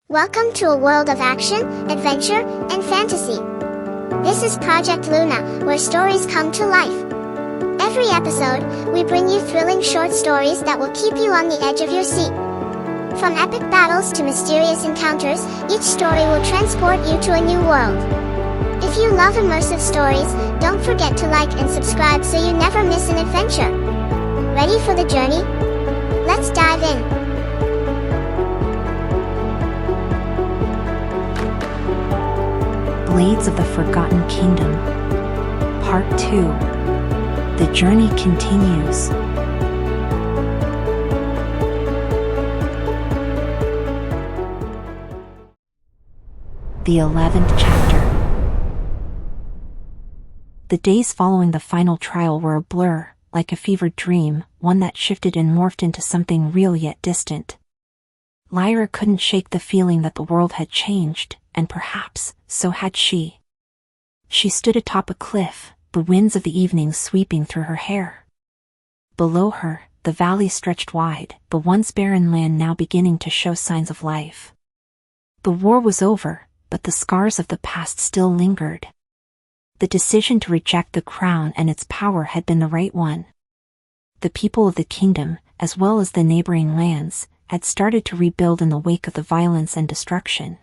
Welcome to a world of action, adventure, and fantasy. This is Project Luna, where stories come to life. Every episode, we bring you thrilling short stories that will keep you on the edge of your seat. From epic battles to mysterious encounters, each story will transport you to a new world. If you love immersive stories, don't forget to like and subscribe so you never miss an adventure. Ready for the journey? Let's dive in. Blades of the Forgotten Kingdom. Part 2. The journey continues. The 11th chapter. The days following the final trial were a blur, like a fevered dream, one that shifted and morphed into something real yet distant. Lyra couldn't shake the feeling that the world had changed, and perhaps, so had she. She stood atop a cliff, the winds of the evening sweeping through her hair. Below her, the valley stretched wide, the once barren land now beginning to show signs of life. The war was over, but the scars of the past still lingered. The decision to reject the crown and its power had been the right one. The people of the kingdom, as well as the neighboring lands, had started to rebuild in the wake of the violence and destruction.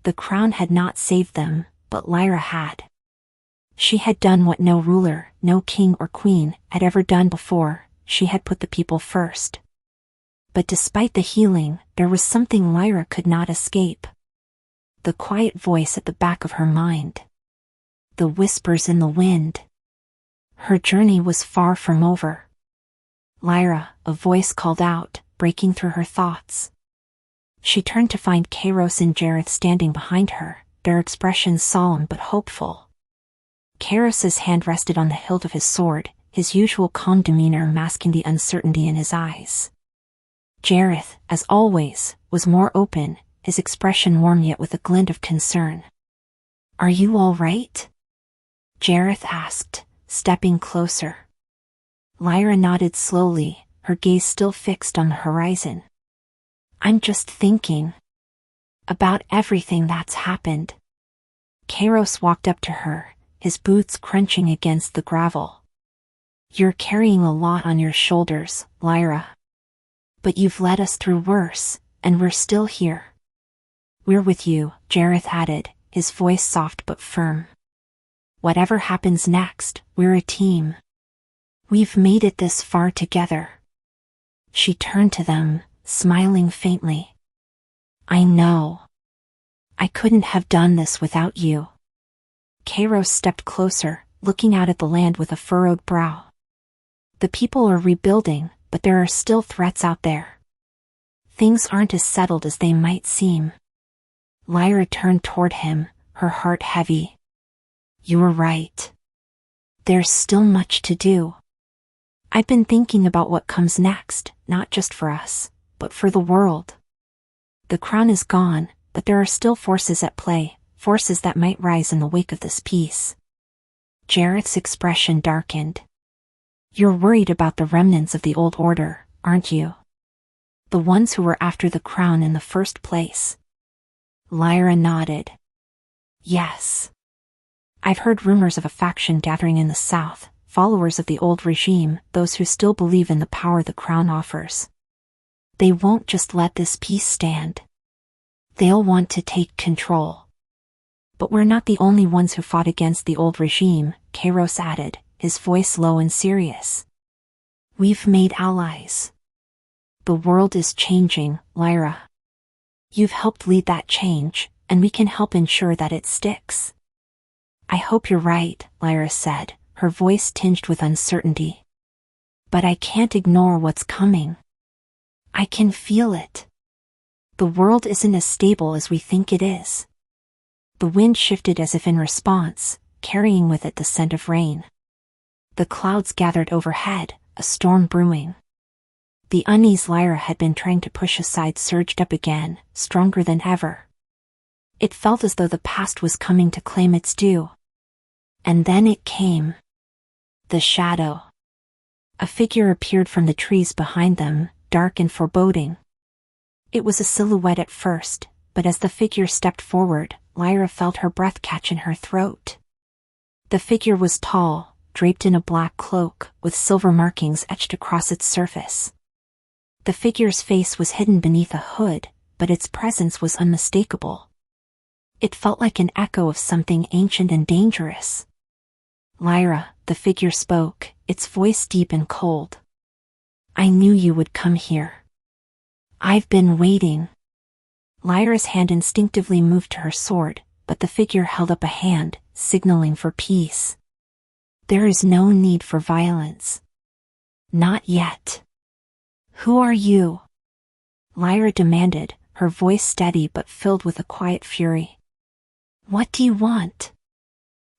The crown had not saved them, but Lyra had. She had done what no ruler, no king or queen, had ever done before. She had put the people first. But despite the healing, there was something Lyra could not escape. The quiet voice at the back of her mind. The whispers in the wind. Her journey was far from over. Lyra, a voice called out, breaking through her thoughts. She turned to find Kairos and Jareth standing behind her, their expressions solemn but hopeful. Kairos's hand rested on the hilt of his sword, his usual calm demeanor masking the uncertainty in his eyes. Jareth, as always, was more open, his expression warm yet with a glint of concern. "Are you all right?" Jareth asked, stepping closer. Lyra nodded slowly, her gaze still fixed on the horizon. "I'm just thinking about everything that's happened." Kairos walked up to her, his boots crunching against the gravel. "You're carrying a lot on your shoulders, Lyra. But you've led us through worse, and we're still here." "We're with you," Jareth added, his voice soft but firm. "Whatever happens next, we're a team. We've made it this far together." She turned to them, smiling faintly. "I know. I couldn't have done this without you." Kairos stepped closer, looking out at the land with a furrowed brow. "The people are rebuilding, but there are still threats out there. Things aren't as settled as they might seem." Lyra turned toward him, her heart heavy. "You're right. There's still much to do. I've been thinking about what comes next, not just for us, but for the world. The crown is gone, but there are still forces at play, forces that might rise in the wake of this peace." Jareth's expression darkened. "You're worried about the remnants of the old order, aren't you? The ones who were after the crown in the first place?" Lyra nodded. "Yes. I've heard rumors of a faction gathering in the south, followers of the old regime, those who still believe in the power the crown offers. They won't just let this peace stand. They'll want to take control. But we're not the only ones who fought against the old regime," Kairos added, his voice low and serious. "We've made allies. The world is changing, Lyra. You've helped lead that change, and we can help ensure that it sticks." "I hope you're right," Lyra said, her voice tinged with uncertainty. "But I can't ignore what's coming. I can feel it. The world isn't as stable as we think it is." The wind shifted as if in response, carrying with it the scent of rain. The clouds gathered overhead, a storm brewing. The unease Lyra had been trying to push aside surged up again, stronger than ever. It felt as though the past was coming to claim its due. And then it came. The shadow. A figure appeared from the trees behind them, dark and foreboding. It was a silhouette at first, but as the figure stepped forward, Lyra felt her breath catch in her throat. The figure was tall, draped in a black cloak, with silver markings etched across its surface. The figure's face was hidden beneath a hood, but its presence was unmistakable. It felt like an echo of something ancient and dangerous. "Lyra," the figure spoke, its voice deep and cold. "I knew you would come here. I've been waiting." Lyra's hand instinctively moved to her sword, but the figure held up a hand, signaling for peace. "There is no need for violence. Not yet." "Who are you?" Lyra demanded, her voice steady but filled with a quiet fury. "What do you want?"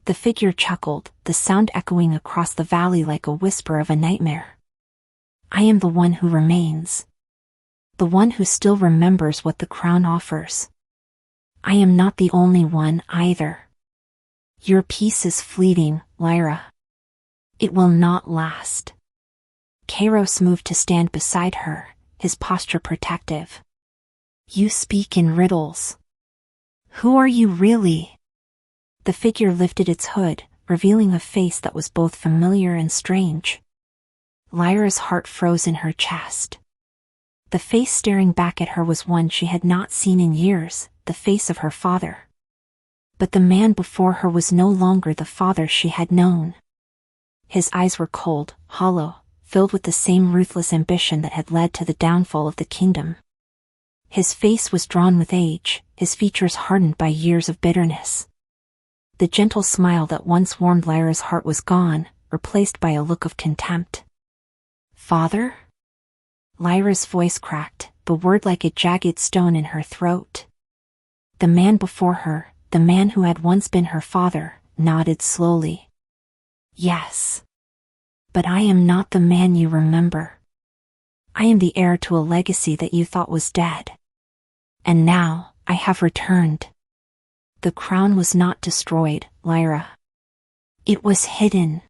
The figure chuckled, the sound echoing across the valley like a whisper of a nightmare. "I am the one who remains. The one who still remembers what the crown offers. I am not the only one either. Your peace is fleeting, Lyra. It will not last." Kairos moved to stand beside her, his posture protective. "You speak in riddles. Who are you really?" The figure lifted its hood, revealing a face that was both familiar and strange. Lyra's heart froze in her chest. The face staring back at her was one she had not seen in years, the face of her father. But the man before her was no longer the father she had known. His eyes were cold, hollow, filled with the same ruthless ambition that had led to the downfall of the kingdom. His face was drawn with age, his features hardened by years of bitterness. The gentle smile that once warmed Lyra's heart was gone, replaced by a look of contempt. "Father?" Lyra's voice cracked, the word like a jagged stone in her throat. The man before her, the man who had once been her father, nodded slowly. "Yes. But I am not the man you remember. I am the heir to a legacy that you thought was dead. And now, I have returned. The crown was not destroyed, Lyra. It was hidden.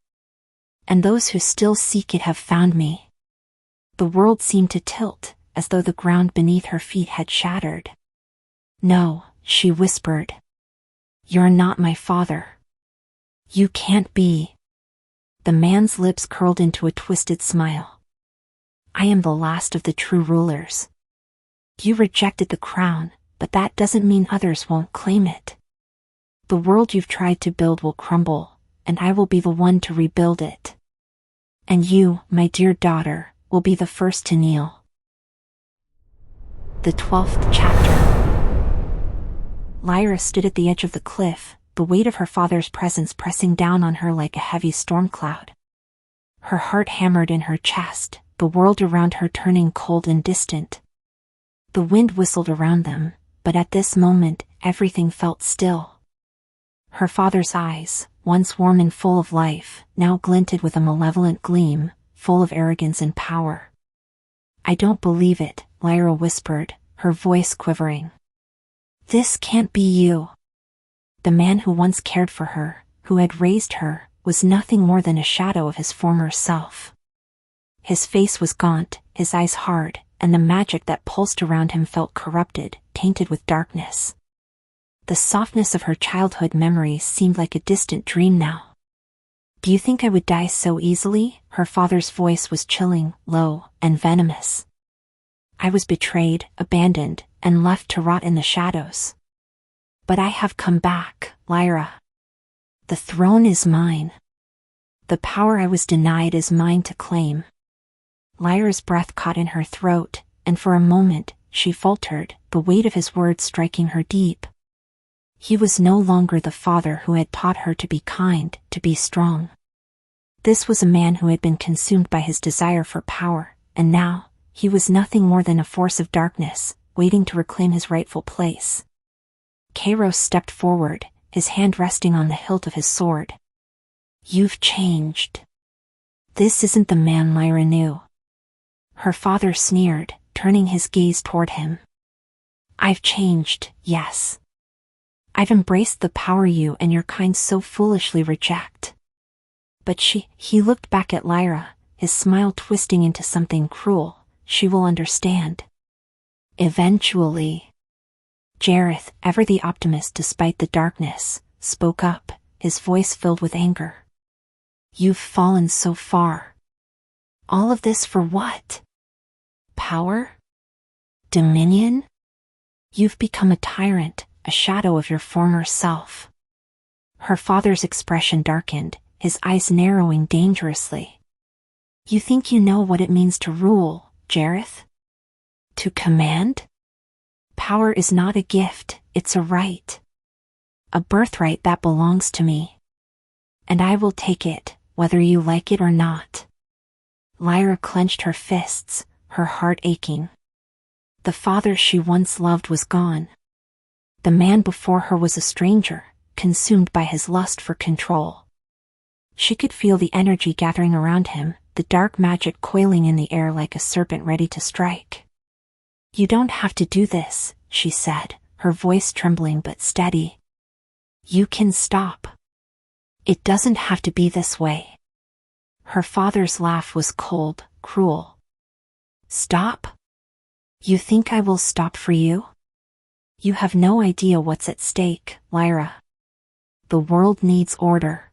And those who still seek it have found me." The world seemed to tilt, as though the ground beneath her feet had shattered. "No," she whispered. "You're not my father. You can't be." The man's lips curled into a twisted smile. "I am the last of the true rulers. You rejected the crown, but that doesn't mean others won't claim it. The world you've tried to build will crumble, and I will be the one to rebuild it. And you, my dear daughter, will be the first to kneel." The 12th chapter. Lyra stood at the edge of the cliff, the weight of her father's presence pressing down on her like a heavy storm cloud. Her heart hammered in her chest, the world around her turning cold and distant. The wind whistled around them, but at this moment, everything felt still. Her father's eyes, once warm and full of life, now glinted with a malevolent gleam, full of arrogance and power. "I don't believe it," Lyra whispered, her voice quivering. "This can't be you." The man who once cared for her, who had raised her, was nothing more than a shadow of his former self. His face was gaunt, his eyes hard, and the magic that pulsed around him felt corrupted, tainted with darkness. The softness of her childhood memories seemed like a distant dream now. "Do you think I would die so easily?" Her father's voice was chilling, low, and venomous. "I was betrayed, abandoned, and left to rot in the shadows. But I have come back, Lyra. The throne is mine. The power I was denied is mine to claim." Lyra's breath caught in her throat, and for a moment, she faltered, the weight of his words striking her deep. He was no longer the father who had taught her to be kind, to be strong. This was a man who had been consumed by his desire for power, and now, he was nothing more than a force of darkness, waiting to reclaim his rightful place. Kairos stepped forward, his hand resting on the hilt of his sword. "You've changed. This isn't the man Lyra knew." Her father sneered, turning his gaze toward him. "I've changed, yes. I've embraced the power you and your kind so foolishly reject." But he looked back at Lyra, his smile twisting into something cruel. "She will understand. Eventually. Jareth, ever the optimist despite the darkness, spoke up, his voice filled with anger. You've fallen so far. All of this for what? Power? Dominion? You've become a tyrant, a shadow of your former self. Her father's expression darkened, his eyes narrowing dangerously. You think you know what it means to rule, Jareth? To command? Power is not a gift, it's a right. A birthright that belongs to me. And I will take it, whether you like it or not. Lyra clenched her fists, her heart aching. The father she once loved was gone. The man before her was a stranger, consumed by his lust for control. She could feel the energy gathering around him, the dark magic coiling in the air like a serpent ready to strike. You don't have to do this, she said, her voice trembling but steady. You can stop. It doesn't have to be this way. Her father's laugh was cold, cruel. Stop? You think I will stop for you? You have no idea what's at stake, Lyra. The world needs order.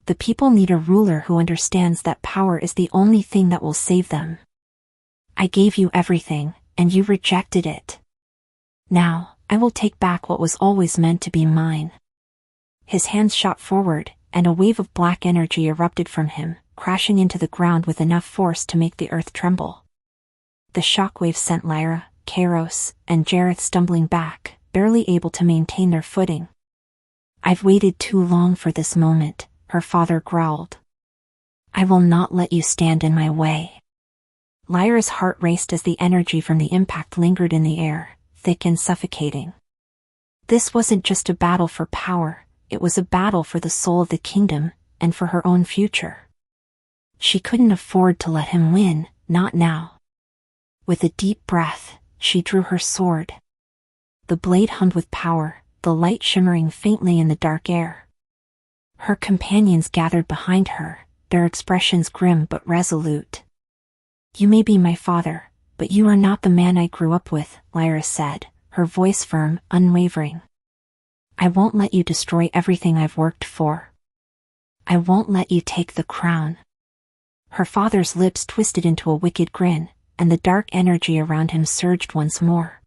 The people need a ruler who understands that power is the only thing that will save them. I gave you everything, and you rejected it. Now, I will take back what was always meant to be mine. His hands shot forward, and a wave of black energy erupted from him, crashing into the ground with enough force to make the earth tremble. The shockwave sent Lyra, Kairos, and Jareth stumbling back, barely able to maintain their footing. I've waited too long for this moment, her father growled. I will not let you stand in my way. Lyra's heart raced as the energy from the impact lingered in the air, thick and suffocating. This wasn't just a battle for power, it was a battle for the soul of the kingdom, and for her own future. She couldn't afford to let him win, not now. With a deep breath, she drew her sword. The blade hummed with power, the light shimmering faintly in the dark air. Her companions gathered behind her, their expressions grim but resolute. You may be my father, but you are not the man I grew up with, Lyra said, her voice firm, unwavering. I won't let you destroy everything I've worked for. I won't let you take the crown. Her father's lips twisted into a wicked grin, and the dark energy around him surged once more.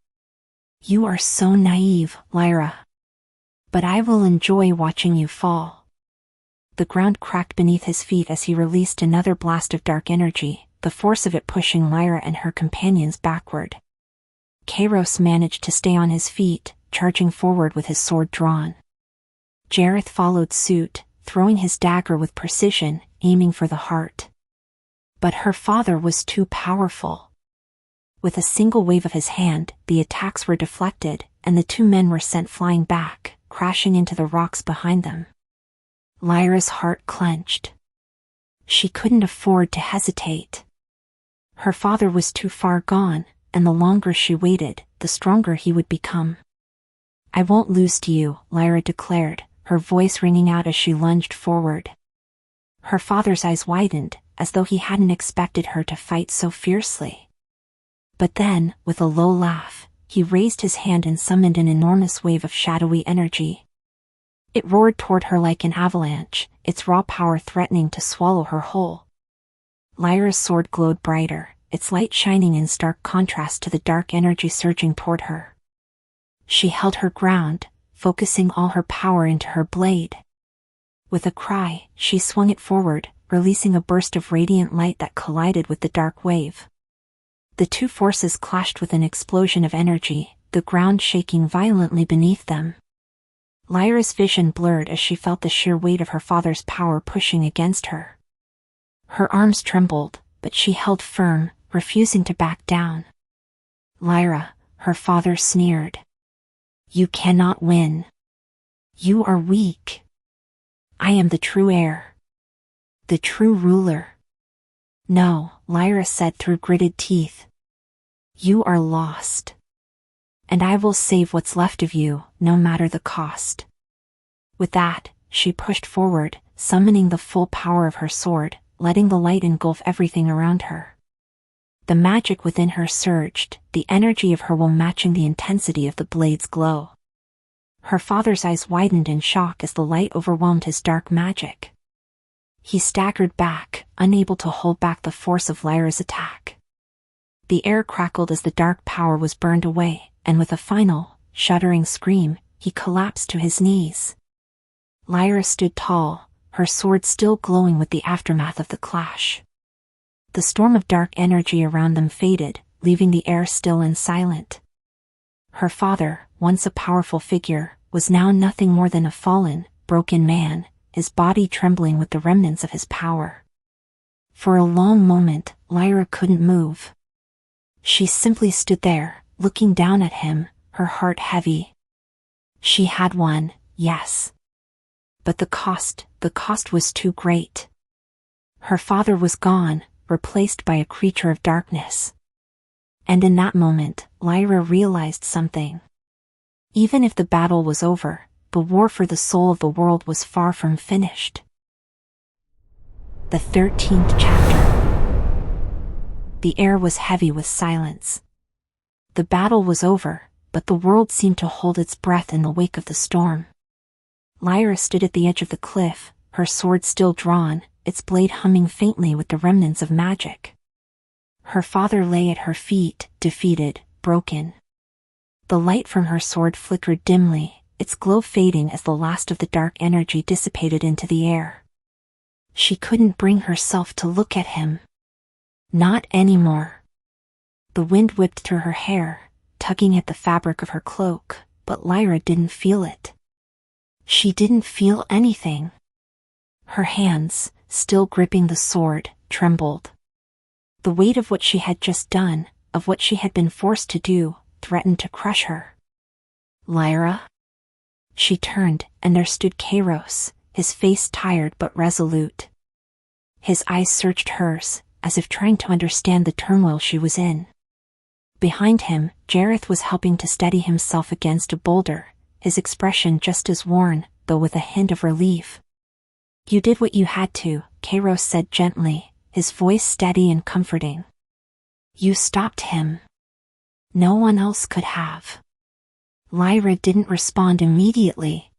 You are so naive, Lyra. But I will enjoy watching you fall. The ground cracked beneath his feet as he released another blast of dark energy, the force of it pushing Lyra and her companions backward. Kairos managed to stay on his feet, charging forward with his sword drawn. Jareth followed suit, throwing his dagger with precision, aiming for the heart. But her father was too powerful. With a single wave of his hand, the attacks were deflected, and the two men were sent flying back, crashing into the rocks behind them. Lyra's heart clenched. She couldn't afford to hesitate. Her father was too far gone, and the longer she waited, the stronger he would become. I won't lose to you, Lyra declared, her voice ringing out as she lunged forward. Her father's eyes widened, as though he hadn't expected her to fight so fiercely. But then, with a low laugh, he raised his hand and summoned an enormous wave of shadowy energy. It roared toward her like an avalanche, its raw power threatening to swallow her whole. Lyra's sword glowed brighter, its light shining in stark contrast to the dark energy surging toward her. She held her ground, focusing all her power into her blade. With a cry, she swung it forward, releasing a burst of radiant light that collided with the dark wave. The two forces clashed with an explosion of energy, the ground shaking violently beneath them. Lyra's vision blurred as she felt the sheer weight of her father's power pushing against her. Her arms trembled, but she held firm, refusing to back down. Lyra, her father sneered. You cannot win. You are weak. I am the true heir. The true ruler. No, Lyra said through gritted teeth. You are lost. And I will save what's left of you, no matter the cost. With that, she pushed forward, summoning the full power of her sword, letting the light engulf everything around her. The magic within her surged, the energy of her will matching the intensity of the blade's glow. Her father's eyes widened in shock as the light overwhelmed his dark magic. He staggered back, unable to hold back the force of Lyra's attack. The air crackled as the dark power was burned away, and with a final, shuddering scream, he collapsed to his knees. Lyra stood tall, her sword still glowing with the aftermath of the clash. The storm of dark energy around them faded, leaving the air still and silent. Her father, once a powerful figure, was now nothing more than a fallen, broken man, his body trembling with the remnants of his power. For a long moment, Lyra couldn't move. She simply stood there, looking down at him, her heart heavy. She had won, yes. But the cost was too great. Her father was gone, replaced by a creature of darkness. And in that moment, Lyra realized something. Even if the battle was over, the war for the soul of the world was far from finished. The 13th chapter. The air was heavy with silence. The battle was over, but the world seemed to hold its breath in the wake of the storm. Lyra stood at the edge of the cliff, her sword still drawn, its blade humming faintly with the remnants of magic. Her father lay at her feet, defeated, broken. The light from her sword flickered dimly, its glow fading as the last of the dark energy dissipated into the air. She couldn't bring herself to look at him. Not anymore. The wind whipped through her hair, tugging at the fabric of her cloak, but Lyra didn't feel it. She didn't feel anything. Her hands, still gripping the sword, trembled. The weight of what she had just done, of what she had been forced to do, threatened to crush her. Lyra? She turned, and there stood Kairos, his face tired but resolute. His eyes searched hers, as if trying to understand the turmoil she was in. Behind him, Jareth was helping to steady himself against a boulder, his expression just as worn, though with a hint of relief. You did what you had to, Kairos said gently, his voice steady and comforting. You stopped him. No one else could have. Lyra didn't respond immediately.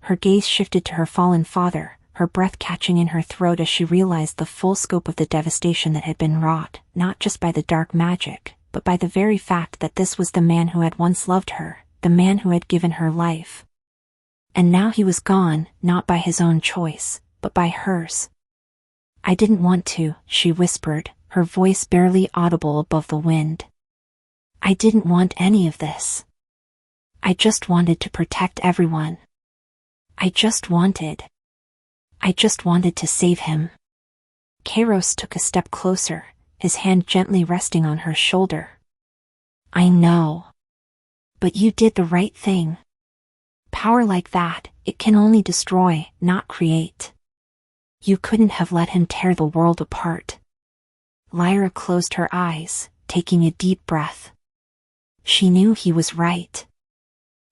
Her gaze shifted to her fallen father, her breath catching in her throat as she realized the full scope of the devastation that had been wrought, not just by the dark magic, but by the very fact that this was the man who had once loved her, the man who had given her life. And now he was gone, not by his own choice, but by hers. I didn't want to, she whispered, her voice barely audible above the wind. I didn't want any of this. I just wanted to protect everyone. I just wanted to save him. Kairos took a step closer, his hand gently resting on her shoulder. I know. But you did the right thing. Power like that, it can only destroy, not create. You couldn't have let him tear the world apart. Lyra closed her eyes, taking a deep breath. She knew he was right.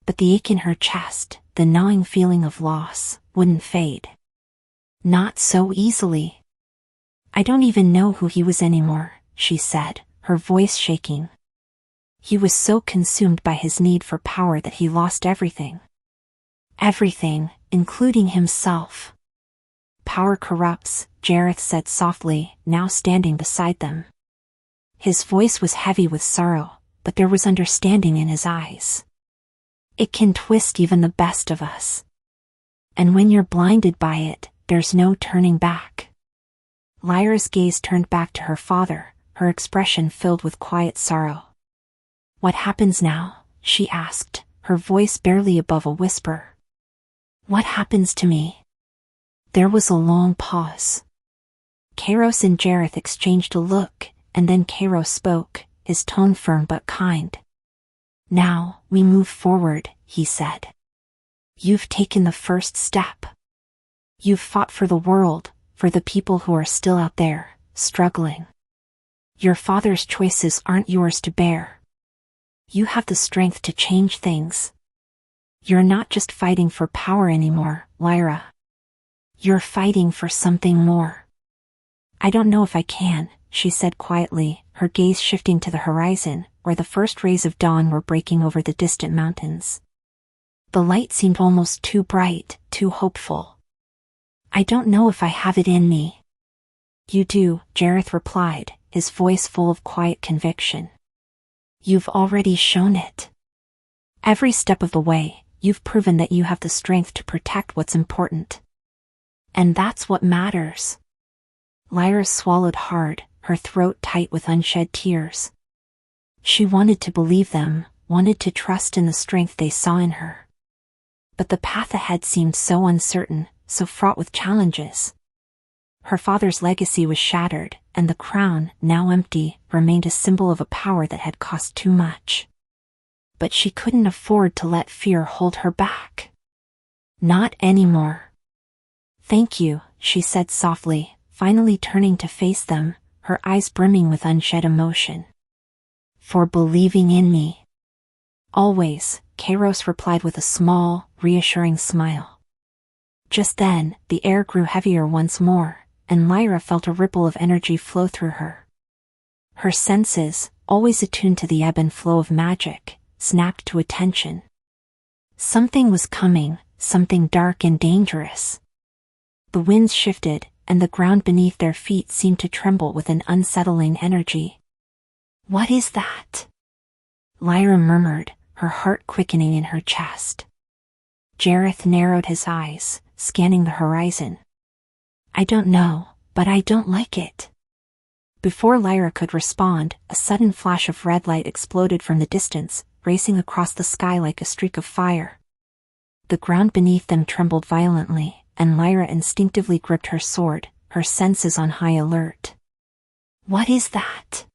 But the ache in her chest, the gnawing feeling of loss, wouldn't fade. Not so easily. I don't even know who he was anymore, she said, her voice shaking. He was so consumed by his need for power that he lost everything. Everything, including himself. Power corrupts, Jareth said softly, now standing beside them. His voice was heavy with sorrow, but there was understanding in his eyes. It can twist even the best of us. And when you're blinded by it, there's no turning back. Lyra's gaze turned back to her father, her expression filled with quiet sorrow. What happens now? She asked, her voice barely above a whisper. What happens to me? There was a long pause. Kairos and Jareth exchanged a look, and then Kairos spoke, his tone firm but kind. Now, we move forward, he said. You've taken the first step. You've fought for the world, for the people who are still out there, struggling. Your father's choices aren't yours to bear. You have the strength to change things. You're not just fighting for power anymore, Lyra. You're fighting for something more. I don't know if I can, she said quietly, her gaze shifting to the horizon, where the first rays of dawn were breaking over the distant mountains. The light seemed almost too bright, too hopeful. "I don't know if I have it in me." "You do," Jareth replied, his voice full of quiet conviction. "You've already shown it. Every step of the way, you've proven that you have the strength to protect what's important. And that's what matters." Lyra swallowed hard, her throat tight with unshed tears. She wanted to believe them, wanted to trust in the strength they saw in her. But the path ahead seemed so uncertain, so fraught with challenges. Her father's legacy was shattered, and the crown, now empty, remained a symbol of a power that had cost too much. But she couldn't afford to let fear hold her back. Not anymore. "Thank you," she said softly, finally turning to face them, her eyes brimming with unshed emotion. "For believing in me." "Always," Kairos replied with a small, reassuring smile. Just then, the air grew heavier once more, and Lyra felt a ripple of energy flow through her. Her senses, always attuned to the ebb and flow of magic, snapped to attention. Something was coming, something dark and dangerous. The winds shifted, and the ground beneath their feet seemed to tremble with an unsettling energy. "What is that?" Lyra murmured, her heart quickening in her chest. Jareth narrowed his eyes, scanning the horizon. "I don't know, but I don't like it." Before Lyra could respond, a sudden flash of red light exploded from the distance, racing across the sky like a streak of fire. The ground beneath them trembled violently, and Lyra instinctively gripped her sword, her senses on high alert. "What is that?"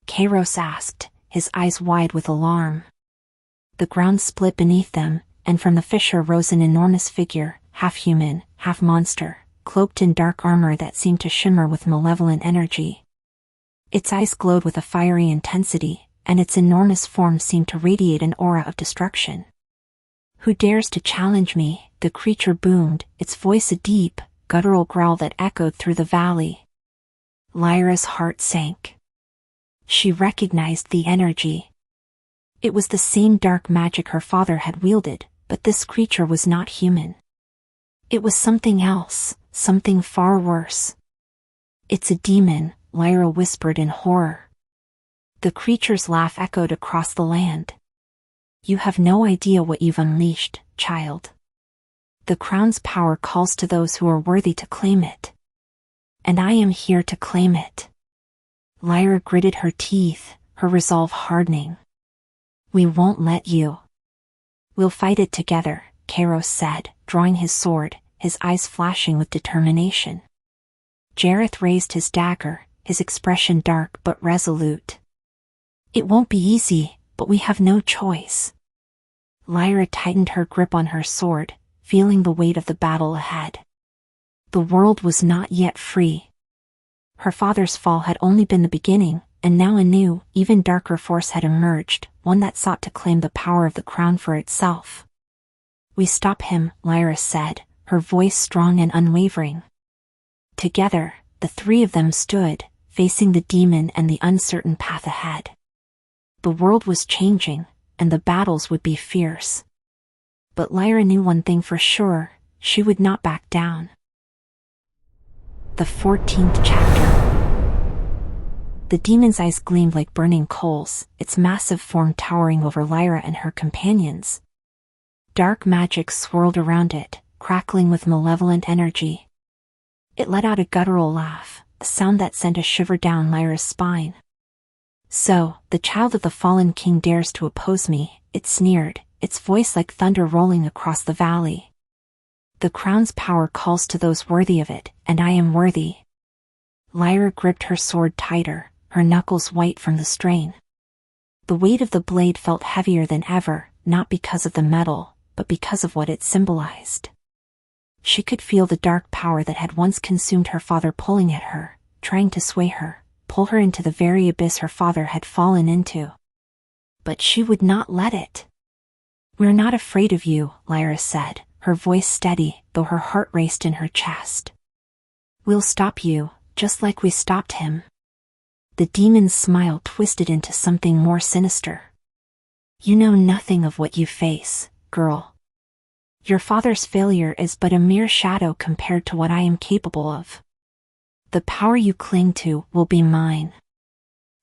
Kairos asked, his eyes wide with alarm. The ground split beneath them, and from the fissure rose an enormous figure, half human, half monster, cloaked in dark armor that seemed to shimmer with malevolent energy. Its eyes glowed with a fiery intensity, and its enormous form seemed to radiate an aura of destruction. "Who dares to challenge me?" the creature boomed, its voice a deep, guttural growl that echoed through the valley. Lyra's heart sank. She recognized the energy. It was the same dark magic her father had wielded, but this creature was not human. It was something else, something far worse. "It's a demon," Lyra whispered in horror. The creature's laugh echoed across the land. "You have no idea what you've unleashed, child. The crown's power calls to those who are worthy to claim it. And I am here to claim it." Lyra gritted her teeth, her resolve hardening. "We won't let you." "We'll fight it together," Kairos said, drawing his sword, his eyes flashing with determination. Jareth raised his dagger, his expression dark but resolute. "It won't be easy, but we have no choice." Lyra tightened her grip on her sword, feeling the weight of the battle ahead. The world was not yet free. Her father's fall had only been the beginning, and now a new, even darker force had emerged, one that sought to claim the power of the crown for itself. "We stop him," Lyra said, her voice strong and unwavering. Together, the three of them stood, facing the demon and the uncertain path ahead. The world was changing, and the battles would be fierce. But Lyra knew one thing for sure: she would not back down. The 14th chapter. The demon's eyes gleamed like burning coals, its massive form towering over Lyra and her companions. Dark magic swirled around it, crackling with malevolent energy. It let out a guttural laugh, a sound that sent a shiver down Lyra's spine. "So, the child of the fallen king dares to oppose me," it sneered, its voice like thunder rolling across the valley. "The crown's power calls to those worthy of it, and I am worthy." Lyra gripped her sword tighter, her knuckles white from the strain. The weight of the blade felt heavier than ever, not because of the metal, but because of what it symbolized. She could feel the dark power that had once consumed her father pulling at her, trying to sway her, pull her into the very abyss her father had fallen into. But she would not let it. "We're not afraid of you," Lyra said, her voice steady, though her heart raced in her chest. "We'll stop you, just like we stopped him." The demon's smile twisted into something more sinister. You know nothing of what you face, girl. Your father's failure is but a mere shadow compared to what I am capable of. The power you cling to will be mine.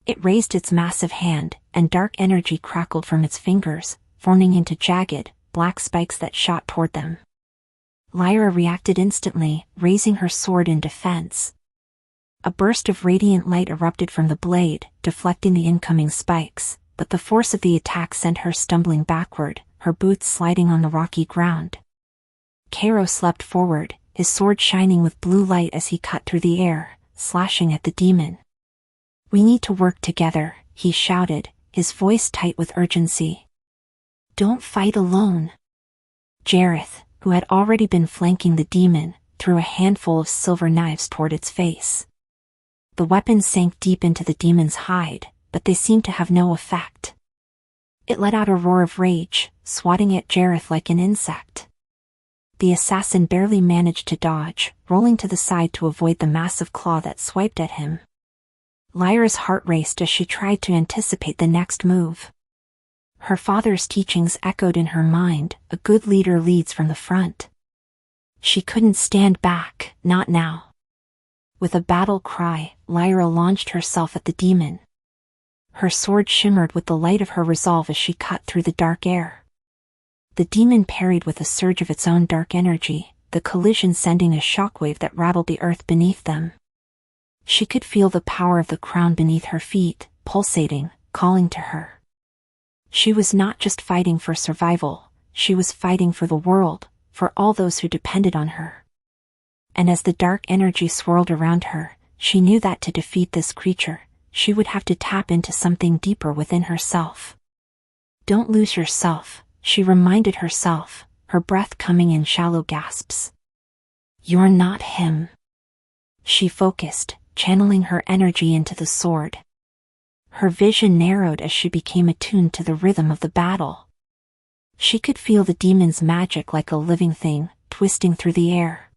It raised its massive hand, and dark energy crackled from its fingers, forming into jagged, black spikes that shot toward them. Lyra reacted instantly, raising her sword in defense. A burst of radiant light erupted from the blade, deflecting the incoming spikes, but the force of the attack sent her stumbling backward, her boots sliding on the rocky ground. Kairos leapt forward, his sword shining with blue light as he cut through the air, slashing at the demon. We need to work together, he shouted, his voice tight with urgency. Don't fight alone. Jareth, who had already been flanking the demon, threw a handful of silver knives toward its face. The weapons sank deep into the demon's hide, but they seemed to have no effect. It let out a roar of rage, swatting at Jareth like an insect. The assassin barely managed to dodge, rolling to the side to avoid the massive claw that swiped at him. Lyra's heart raced as she tried to anticipate the next move. Her father's teachings echoed in her mind, a good leader leads from the front. She couldn't stand back, not now. With a battle cry, Lyra launched herself at the demon. Her sword shimmered with the light of her resolve as she cut through the dark air. The demon parried with a surge of its own dark energy, the collision sending a shockwave that rattled the earth beneath them. She could feel the power of the crown beneath her feet, pulsating, calling to her. She was not just fighting for survival, she was fighting for the world, for all those who depended on her. And as the dark energy swirled around her, she knew that to defeat this creature, she would have to tap into something deeper within herself. Don't lose yourself, she reminded herself, her breath coming in shallow gasps. You're not him. She focused, channeling her energy into the sword. Her vision narrowed as she became attuned to the rhythm of the battle. She could feel the demon's magic like a living thing, twisting through the air.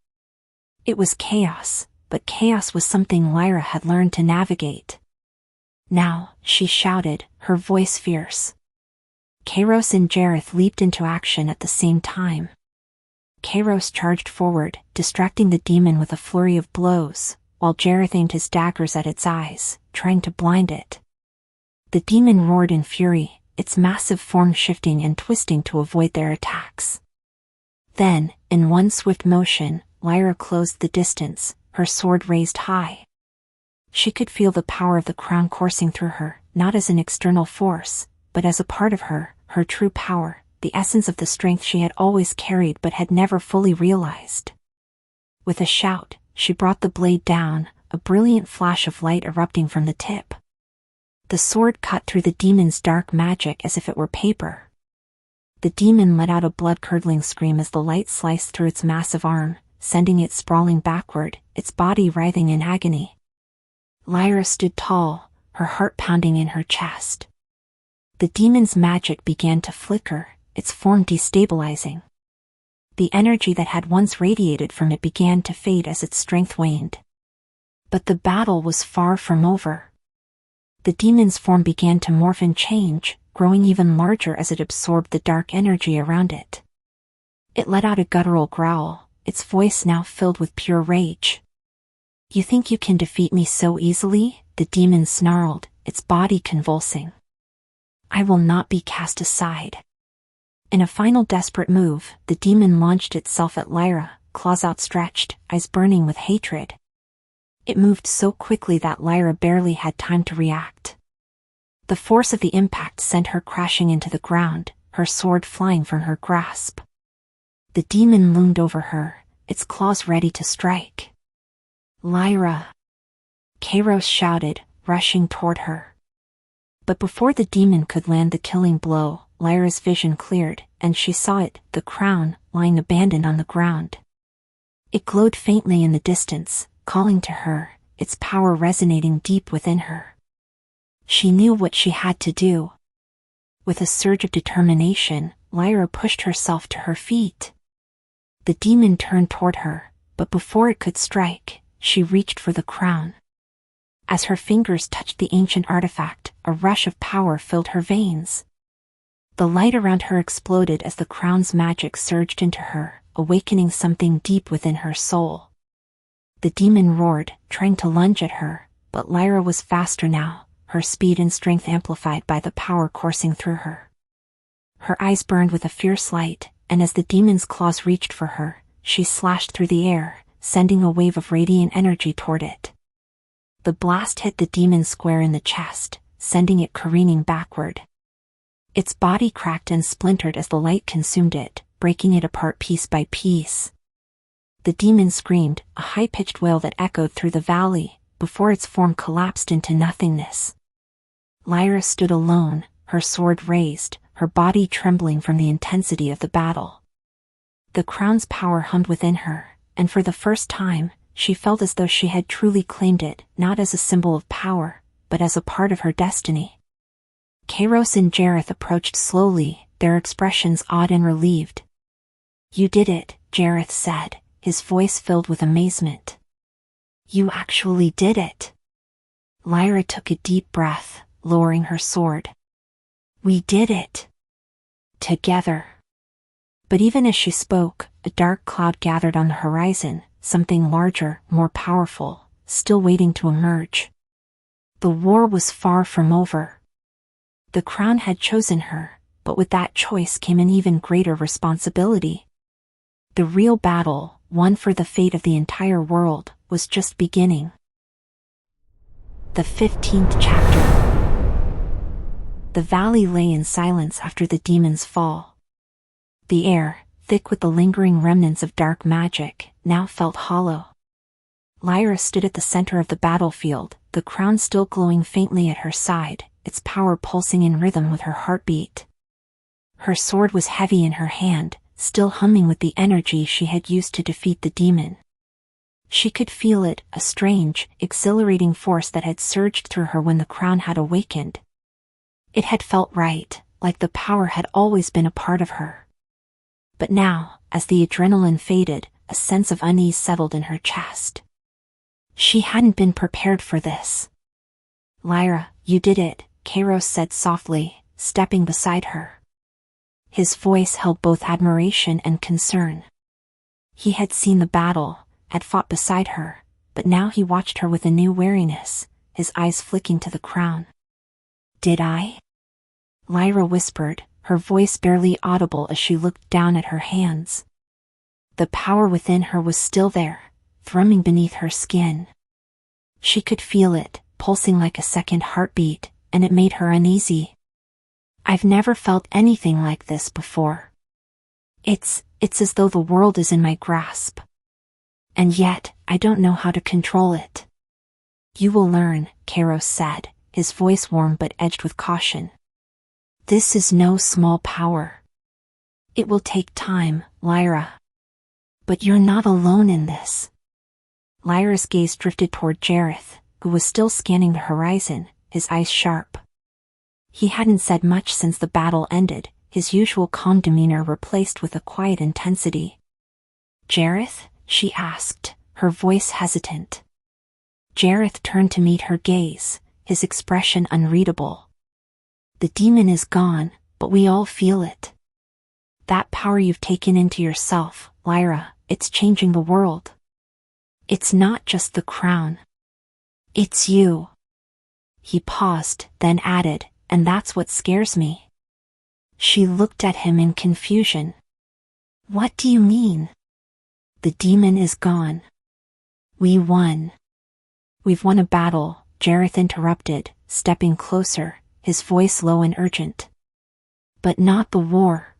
It was chaos, but chaos was something Lyra had learned to navigate. Now, she shouted, her voice fierce. Kairos and Jareth leaped into action at the same time. Kairos charged forward, distracting the demon with a flurry of blows, while Jareth aimed his daggers at its eyes, trying to blind it. The demon roared in fury, its massive form shifting and twisting to avoid their attacks. Then, in one swift motion, Lyra closed the distance, her sword raised high. She could feel the power of the crown coursing through her, not as an external force, but as a part of her, her true power, the essence of the strength she had always carried but had never fully realized. With a shout, she brought the blade down, a brilliant flash of light erupting from the tip. The sword cut through the demon's dark magic as if it were paper. The demon let out a blood-curdling scream as the light sliced through its massive arm, sending it sprawling backward, its body writhing in agony. Lyra stood tall, her heart pounding in her chest. The demon's magic began to flicker, its form destabilizing. The energy that had once radiated from it began to fade as its strength waned. But the battle was far from over. The demon's form began to morph and change, growing even larger as it absorbed the dark energy around it. It let out a guttural growl, its voice now filled with pure rage. You think you can defeat me so easily? The demon snarled, its body convulsing. I will not be cast aside. In a final desperate move, the demon launched itself at Lyra, claws outstretched, eyes burning with hatred. It moved so quickly that Lyra barely had time to react. The force of the impact sent her crashing into the ground, her sword flying from her grasp. The demon loomed over her, its claws ready to strike. Lyra! Kairos shouted, rushing toward her. But before the demon could land the killing blow, Lyra's vision cleared, and she saw it, the crown, lying abandoned on the ground. It glowed faintly in the distance, calling to her, its power resonating deep within her. She knew what she had to do. With a surge of determination, Lyra pushed herself to her feet. The demon turned toward her, but before it could strike, she reached for the crown. As her fingers touched the ancient artifact, a rush of power filled her veins. The light around her exploded as the crown's magic surged into her, awakening something deep within her soul. The demon roared, trying to lunge at her, but Lyra was faster now, her speed and strength amplified by the power coursing through her. Her eyes burned with a fierce light, and as the demon's claws reached for her, she slashed through the air, sending a wave of radiant energy toward it. The blast hit the demon square in the chest, sending it careening backward. Its body cracked and splintered as the light consumed it, breaking it apart piece by piece. The demon screamed, a high-pitched wail that echoed through the valley, before its form collapsed into nothingness. Lyra stood alone, her sword raised, her body trembling from the intensity of the battle. The crown's power hummed within her, and for the first time, she felt as though she had truly claimed it, not as a symbol of power, but as a part of her destiny. Kairos and Jareth approached slowly, their expressions odd and relieved. "You did it," Jareth said, his voice filled with amazement. "You actually did it." Lyra took a deep breath, lowering her sword. "We did it. Together." But even as she spoke, a dark cloud gathered on the horizon, something larger, more powerful, still waiting to emerge. The war was far from over. The crown had chosen her, but with that choice came an even greater responsibility. The real battle, one for the fate of the entire world, was just beginning. The 15th chapter. The valley lay in silence after the demon's fall. The air, thick with the lingering remnants of dark magic, now felt hollow. Lyra stood at the center of the battlefield, the crown still glowing faintly at her side, its power pulsing in rhythm with her heartbeat. Her sword was heavy in her hand, still humming with the energy she had used to defeat the demon. She could feel it, a strange, exhilarating force that had surged through her when the crown had awakened. It had felt right, like the power had always been a part of her. But now, as the adrenaline faded, a sense of unease settled in her chest. She hadn't been prepared for this. "Lyra, you did it," Kairos said softly, stepping beside her. His voice held both admiration and concern. He had seen the battle, had fought beside her, but now he watched her with a new wariness, his eyes flicking to the crown. "Did I?" Lyra whispered, her voice barely audible as she looked down at her hands. The power within her was still there, thrumming beneath her skin. She could feel it, pulsing like a second heartbeat, and it made her uneasy. "I've never felt anything like this before. It's as though the world is in my grasp. And yet, I don't know how to control it." "You will learn," Kairos said, his voice warm but edged with caution. "This is no small power. It will take time, Lyra. But you're not alone in this." Lyra's gaze drifted toward Jareth, who was still scanning the horizon, his eyes sharp. He hadn't said much since the battle ended, his usual calm demeanor replaced with a quiet intensity. "Jareth?" she asked, her voice hesitant. Jareth turned to meet her gaze, his expression unreadable. "The demon is gone, but we all feel it. That power you've taken into yourself, Lyra, it's changing the world. It's not just the crown. It's you." He paused, then added, "And that's what scares me." She looked at him in confusion. "What do you mean?" "The demon is gone. We won." "We've won a battle," Jareth interrupted, stepping closer, his voice low and urgent. "But not the war.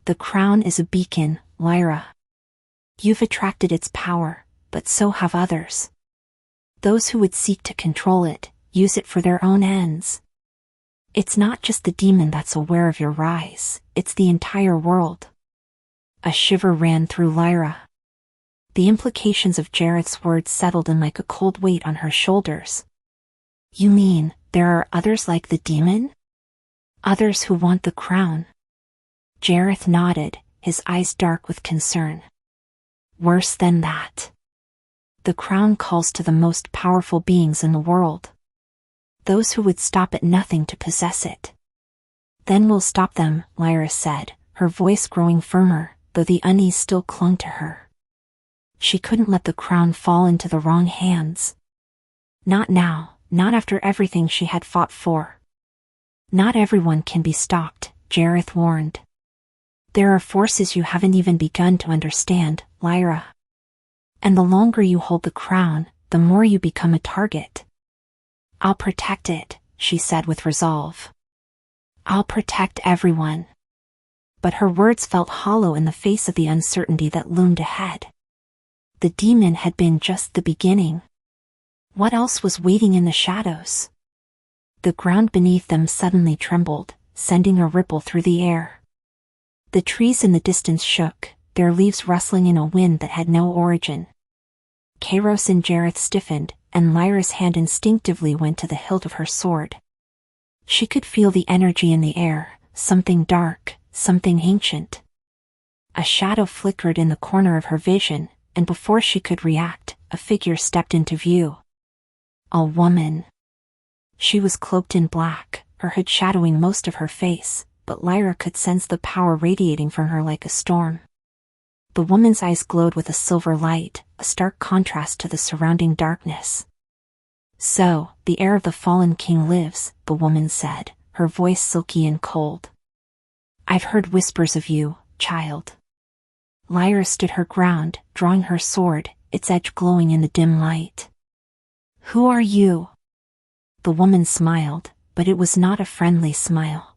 The crown is a beacon, Lyra. You've attracted its power, but so have others. Those who would seek to control it, use it for their own ends. It's not just the demon that's aware of your rise, it's the entire world." A shiver ran through Lyra. The implications of Jareth's words settled in like a cold weight on her shoulders. "You mean, there are others like the demon? Others who want the crown?" Jareth nodded, his eyes dark with concern. "Worse than that. The crown calls to the most powerful beings in the world. Those who would stop at nothing to possess it. Then we'll stop them, Lyra said, her voice growing firmer, though the unease still clung to her. She couldn't let the crown fall into the wrong hands. Not now, not after everything she had fought for. Not everyone can be stopped, Jareth warned. There are forces you haven't even begun to understand, Lyra. And the longer you hold the crown, the more you become a target. I'll protect it, she said with resolve. I'll protect everyone. But her words felt hollow in the face of the uncertainty that loomed ahead. The demon had been just the beginning. What else was waiting in the shadows? The ground beneath them suddenly trembled, sending a ripple through the air. The trees in the distance shook, their leaves rustling in a wind that had no origin. Kairos and Jareth stiffened, and Lyra's hand instinctively went to the hilt of her sword. She could feel the energy in the air, something dark, something ancient. A shadow flickered in the corner of her vision, and before she could react, a figure stepped into view. A woman. She was cloaked in black, her hood shadowing most of her face, but Lyra could sense the power radiating from her like a storm. The woman's eyes glowed with a silver light, a stark contrast to the surrounding darkness. So, the heir of the fallen king lives, the woman said, her voice silky and cold. I've heard whispers of you, child. Lyra stood her ground, drawing her sword, its edge glowing in the dim light. Who are you? The woman smiled, but it was not a friendly smile.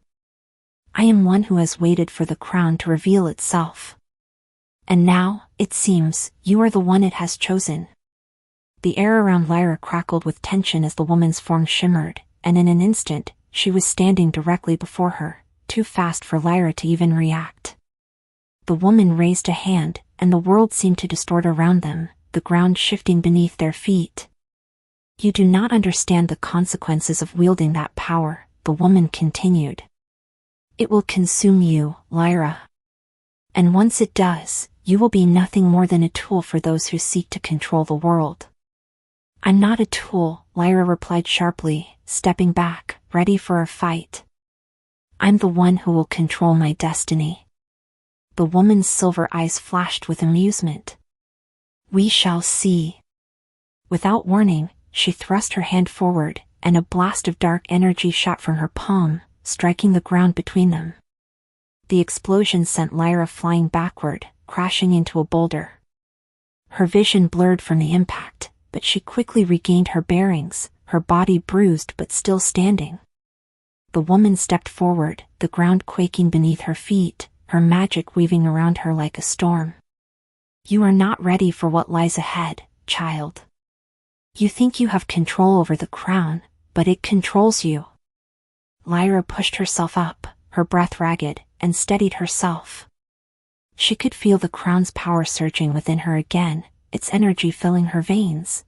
I am one who has waited for the crown to reveal itself. And now, it seems, you are the one it has chosen. The air around Lyra crackled with tension as the woman's form shimmered, and in an instant, she was standing directly before her, too fast for Lyra to even react. The woman raised a hand, and the world seemed to distort around them, the ground shifting beneath their feet. You do not understand the consequences of wielding that power, the woman continued. It will consume you, Lyra. And once it does, you will be nothing more than a tool for those who seek to control the world. I'm not a tool, Lyra replied sharply, stepping back, ready for a fight. I'm the one who will control my destiny. The woman's silver eyes flashed with amusement. We shall see. Without warning, she thrust her hand forward, and a blast of dark energy shot from her palm, striking the ground between them. The explosion sent Lyra flying backward, crashing into a boulder. Her vision blurred from the impact, but she quickly regained her bearings, her body bruised but still standing. The woman stepped forward, the ground quaking beneath her feet, her magic weaving around her like a storm. You are not ready for what lies ahead, child. You think you have control over the crown, but it controls you. Lyra pushed herself up, her breath ragged, and steadied herself. She could feel the crown's power surging within her again, its energy filling her veins.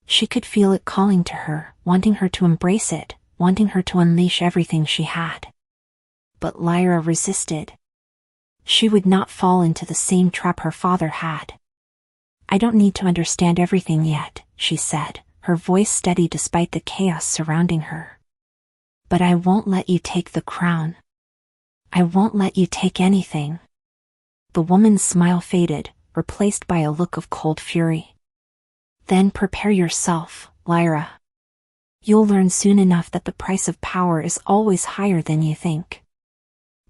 She could feel it calling to her, wanting her to embrace it, wanting her to unleash everything she had. But Lyra resisted. She would not fall into the same trap her father had. I don't need to understand everything yet, she said, her voice steady despite the chaos surrounding her. But I won't let you take the crown. I won't let you take anything. The woman's smile faded, replaced by a look of cold fury. Then prepare yourself, Lyra. You'll learn soon enough that the price of power is always higher than you think.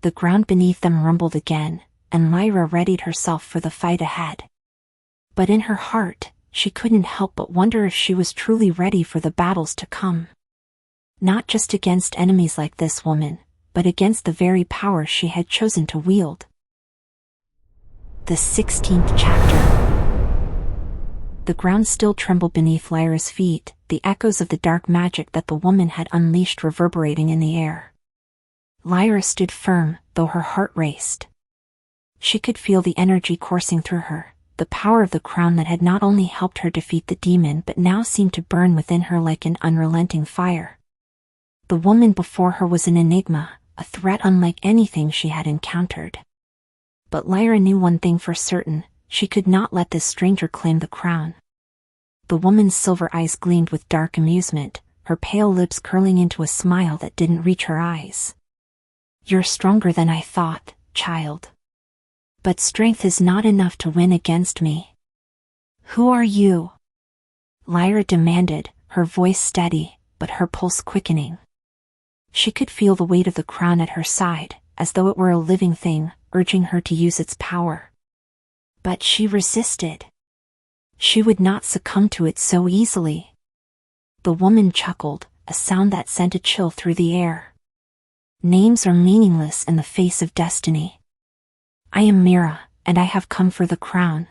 The ground beneath them rumbled again, and Lyra readied herself for the fight ahead. But in her heart, she couldn't help but wonder if she was truly ready for the battles to come. Not just against enemies like this woman, but against the very power she had chosen to wield. The 16th chapter. The ground still trembled beneath Lyra's feet, the echoes of the dark magic that the woman had unleashed reverberating in the air. Lyra stood firm, though her heart raced. She could feel the energy coursing through her, the power of the crown that had not only helped her defeat the demon but now seemed to burn within her like an unrelenting fire. The woman before her was an enigma, a threat unlike anything she had encountered. But Lyra knew one thing for certain, she could not let this stranger claim the crown. The woman's silver eyes gleamed with dark amusement, her pale lips curling into a smile that didn't reach her eyes. You're stronger than I thought, child. But strength is not enough to win against me. Who are you? Lyra demanded, her voice steady, but her pulse quickening. She could feel the weight of the crown at her side, as though it were a living thing, urging her to use its power. But she resisted. She would not succumb to it so easily. The woman chuckled, a sound that sent a chill through the air. Names are meaningless in the face of destiny. I am Mira, and I have come for the crown.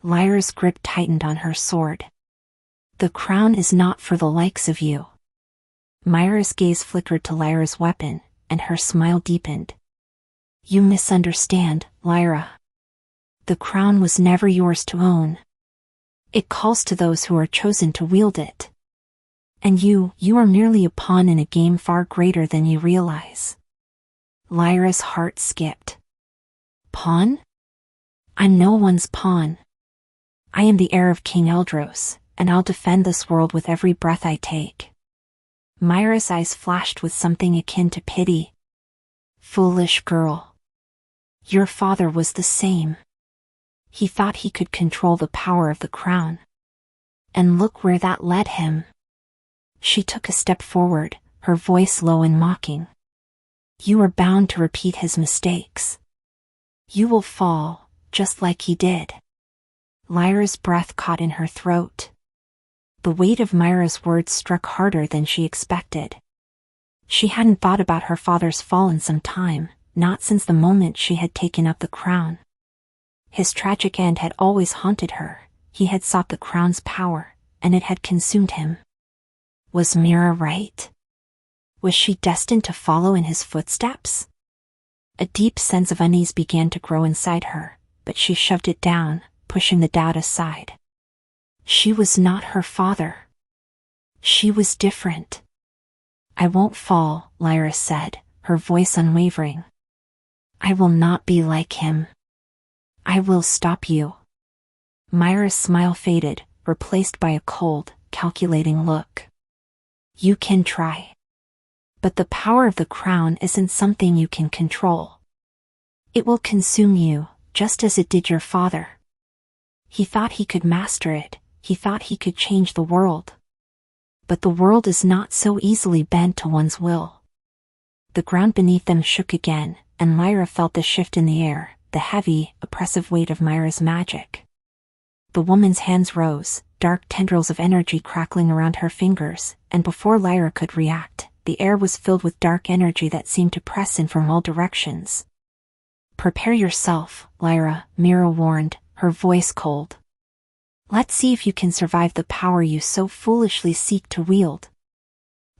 Lyra's grip tightened on her sword. The crown is not for the likes of you. Myra's gaze flickered to Lyra's weapon, and her smile deepened. You misunderstand, Lyra. The crown was never yours to own. It calls to those who are chosen to wield it. And you are merely a pawn in a game far greater than you realize. Lyra's heart skipped. Pawn? I'm no one's pawn. I am the heir of King Eldros, and I'll defend this world with every breath I take. Myra's eyes flashed with something akin to pity. Foolish girl. Your father was the same. He thought he could control the power of the crown. And look where that led him. She took a step forward, her voice low and mocking. You are bound to repeat his mistakes. You will fall, just like he did. Lyra's breath caught in her throat. The weight of Myra's words struck harder than she expected. She hadn't thought about her father's fall in some time, not since the moment she had taken up the crown. His tragic end had always haunted her. He had sought the crown's power, and it had consumed him. Was Mira right? Was she destined to follow in his footsteps? A deep sense of unease began to grow inside her, but she shoved it down, pushing the doubt aside. She was not her father. She was different. I won't fall, Lyra said, her voice unwavering. I will not be like him. I will stop you. Myra's smile faded, replaced by a cold, calculating look. You can try. But the power of the crown isn't something you can control. It will consume you, just as it did your father. He thought he could master it, he thought he could change the world. But the world is not so easily bent to one's will. The ground beneath them shook again, and Lyra felt the shift in the air, the heavy, oppressive weight of Myra's magic. The woman's hands rose, dark tendrils of energy crackling around her fingers, and before Lyra could react, the air was filled with dark energy that seemed to press in from all directions. Prepare yourself, Lyra, Mira warned, her voice cold. Let's see if you can survive the power you so foolishly seek to wield.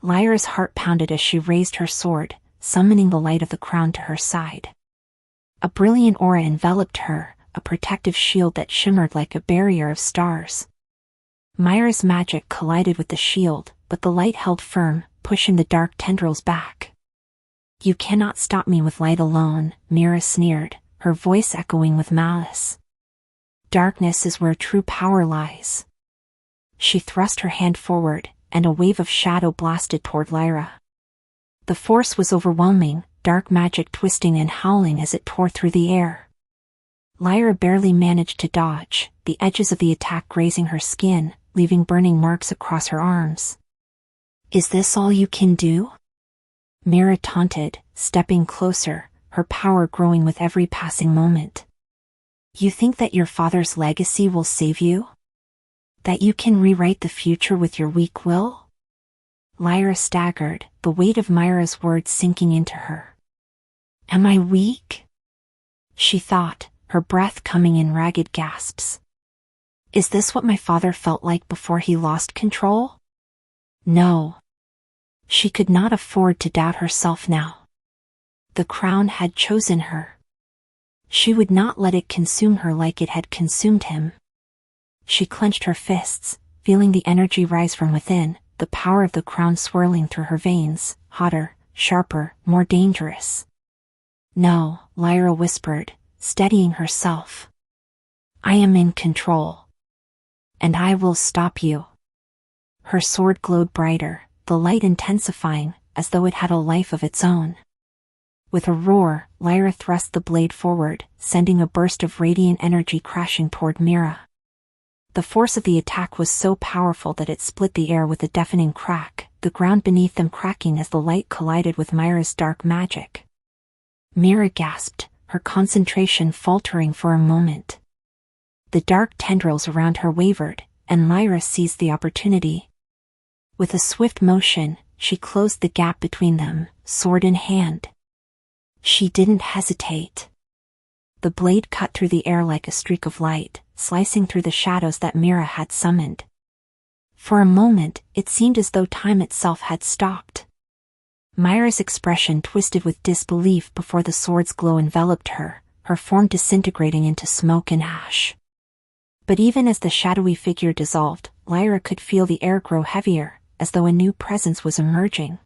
Lyra's heart pounded as she raised her sword, summoning the light of the crown to her side. A brilliant aura enveloped her, a protective shield that shimmered like a barrier of stars. Myra's magic collided with the shield, but the light held firm, pushing the dark tendrils back. You cannot stop me with light alone, Mira sneered, her voice echoing with malice. Darkness is where true power lies. She thrust her hand forward, and a wave of shadow blasted toward Lyra. The force was overwhelming, dark magic twisting and howling as it tore through the air. Lyra barely managed to dodge, the edges of the attack grazing her skin, leaving burning marks across her arms. Is this all you can do? Mira taunted, stepping closer, her power growing with every passing moment. You think that your father's legacy will save you? That you can rewrite the future with your weak will? Lyra staggered, the weight of Myra's words sinking into her. Am I weak? She thought, her breath coming in ragged gasps. Is this what my father felt like before he lost control? No. She could not afford to doubt herself now. The crown had chosen her. She would not let it consume her like it had consumed him. She clenched her fists, feeling the energy rise from within, the power of the crown swirling through her veins, hotter, sharper, more dangerous. No, Lyra whispered, steadying herself. I am in control. And I will stop you. Her sword glowed brighter, the light intensifying, as though it had a life of its own. With a roar, Lyra thrust the blade forward, sending a burst of radiant energy crashing toward Mira. The force of the attack was so powerful that it split the air with a deafening crack, the ground beneath them cracking as the light collided with Myra's dark magic. Mira gasped, her concentration faltering for a moment. The dark tendrils around her wavered, and Lyra seized the opportunity. With a swift motion, she closed the gap between them, sword in hand. She didn't hesitate. The blade cut through the air like a streak of light, slicing through the shadows that Mira had summoned. For a moment, it seemed as though time itself had stopped. Myra's expression twisted with disbelief before the sword's glow enveloped her, her form disintegrating into smoke and ash. But even as the shadowy figure dissolved, Lyra could feel the air grow heavier, as though a new presence was emerging.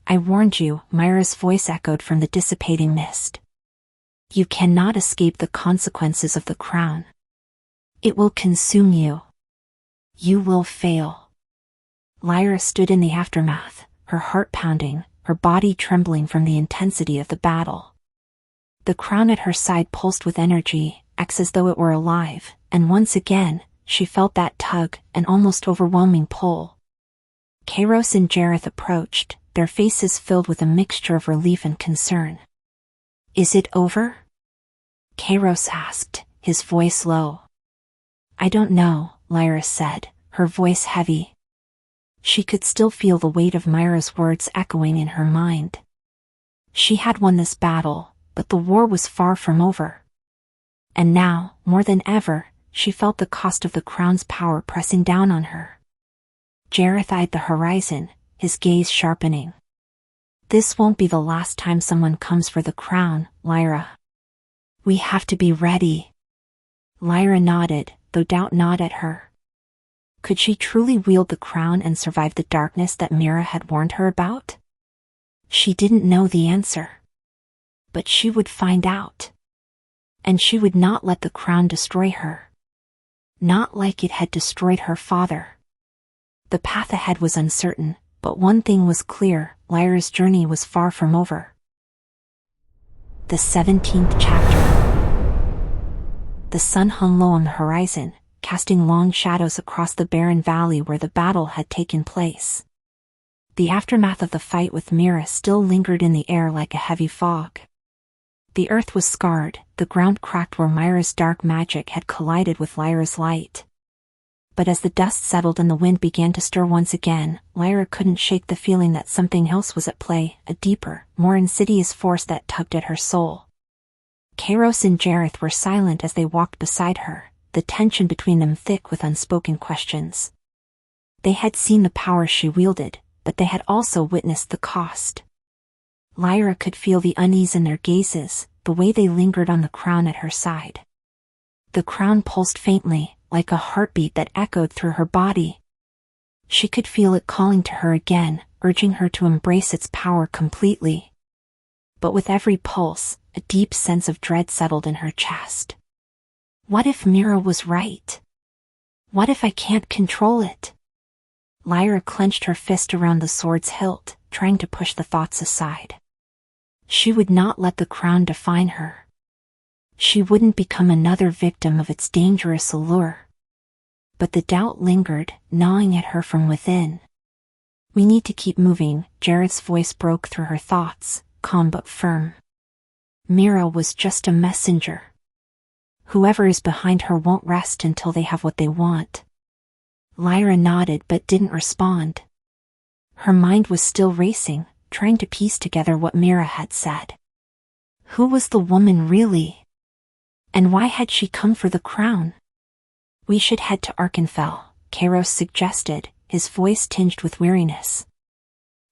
I warned you, Myra's voice echoed from the dissipating mist. You cannot escape the consequences of the crown. It will consume you. You will fail. Lyra stood in the aftermath, her heart pounding, her body trembling from the intensity of the battle. The crown at her side pulsed with energy, as though it were alive, and once again, she felt that tug, an almost overwhelming pull. Kairos and Jareth approached, their faces filled with a mixture of relief and concern. Is it over? Kairos asked, his voice low. I don't know, Lyra said, her voice heavy. She could still feel the weight of Myra's words echoing in her mind. She had won this battle, but the war was far from over. And now, more than ever, she felt the cost of the crown's power pressing down on her. Jareth eyed the horizon, his gaze sharpening. This won't be the last time someone comes for the crown, Lyra. We have to be ready. Lyra nodded, though doubt gnawed at her. Could she truly wield the crown and survive the darkness that Mira had warned her about? She didn't know the answer. But she would find out. And she would not let the crown destroy her. Not like it had destroyed her father. The path ahead was uncertain, but one thing was clear, Lyra's journey was far from over. The 17th chapter. The sun hung low on the horizon, casting long shadows across the barren valley where the battle had taken place. The aftermath of the fight with Mira still lingered in the air like a heavy fog. The earth was scarred, the ground cracked where Myra's dark magic had collided with Lyra's light. But as the dust settled and the wind began to stir once again, Lyra couldn't shake the feeling that something else was at play, a deeper, more insidious force that tugged at her soul. Kairos and Jareth were silent as they walked beside her, the tension between them thick with unspoken questions. They had seen the power she wielded, but they had also witnessed the cost. Lyra could feel the unease in their gazes, the way they lingered on the crown at her side. The crown pulsed faintly, like a heartbeat that echoed through her body. She could feel it calling to her again, urging her to embrace its power completely. But with every pulse, a deep sense of dread settled in her chest. What if Mira was right? What if I can't control it? Lyra clenched her fist around the sword's hilt, trying to push the thoughts aside. She would not let the crown define her. She wouldn't become another victim of its dangerous allure. But the doubt lingered, gnawing at her from within. We need to keep moving, Jareth's voice broke through her thoughts, calm but firm. Mira was just a messenger. Whoever is behind her won't rest until they have what they want. Lyra nodded but didn't respond. Her mind was still racing, trying to piece together what Mira had said. Who was the woman really? And why had she come for the crown? We should head to Arkenfell, Kairos suggested, his voice tinged with weariness.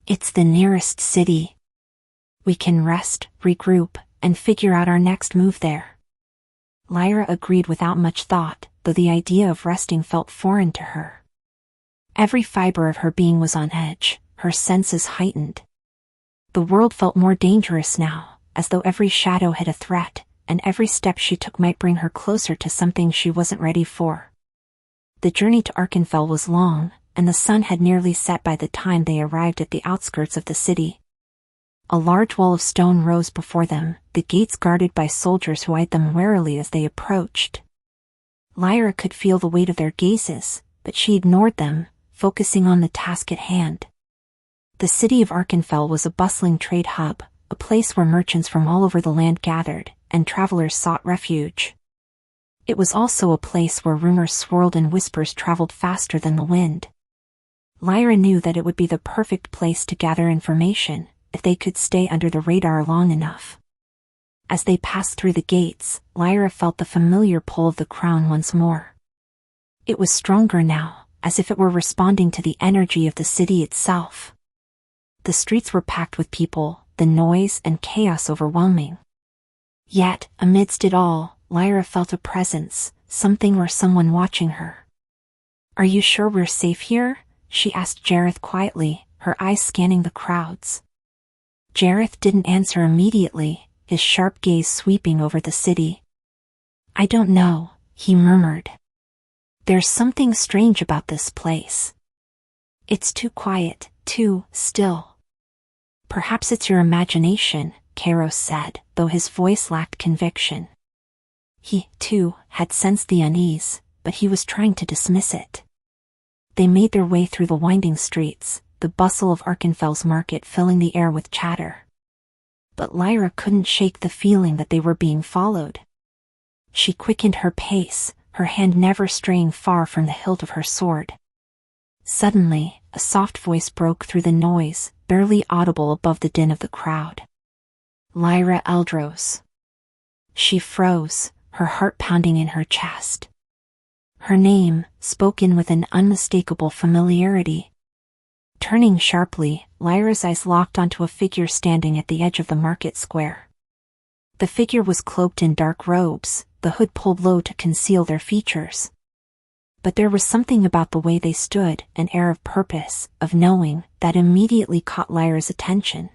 It's the nearest city. We can rest, regroup, and figure out our next move there. Lyra agreed without much thought, though the idea of resting felt foreign to her. Every fiber of her being was on edge, her senses heightened. The world felt more dangerous now, as though every shadow hid a threat, and every step she took might bring her closer to something she wasn't ready for. The journey to Arkenfell was long, and the sun had nearly set by the time they arrived at the outskirts of the city. A large wall of stone rose before them, the gates guarded by soldiers who eyed them warily as they approached. Lyra could feel the weight of their gazes, but she ignored them, focusing on the task at hand. The city of Arkenfell was a bustling trade hub, a place where merchants from all over the land gathered, and travelers sought refuge. It was also a place where rumors swirled and whispers traveled faster than the wind. Lyra knew that it would be the perfect place to gather information, if they could stay under the radar long enough. As they passed through the gates, Lyra felt the familiar pull of the crown once more. It was stronger now, as if it were responding to the energy of the city itself. The streets were packed with people, the noise and chaos overwhelming. Yet, amidst it all, Lyra felt a presence, something or someone watching her. "Are you sure we're safe here?" she asked Jareth quietly, her eyes scanning the crowds. Jareth didn't answer immediately, his sharp gaze sweeping over the city. "I don't know," he murmured. "There's something strange about this place. It's too quiet, too still." "Perhaps it's your imagination," Kairos said, though his voice lacked conviction. He, too, had sensed the unease, but he was trying to dismiss it. They made their way through the winding streets, the bustle of Arkenfell's market filling the air with chatter. But Lyra couldn't shake the feeling that they were being followed. She quickened her pace, her hand never straying far from the hilt of her sword. Suddenly, a soft voice broke through the noise, barely audible above the din of the crowd. "Lyra Eldros." She froze, her heart pounding in her chest. Her name, spoken with an unmistakable familiarity. Turning sharply, Lyra's eyes locked onto a figure standing at the edge of the market square. The figure was cloaked in dark robes, the hood pulled low to conceal their features. But there was something about the way they stood, an air of purpose, of knowing, that immediately caught Lyra's attention.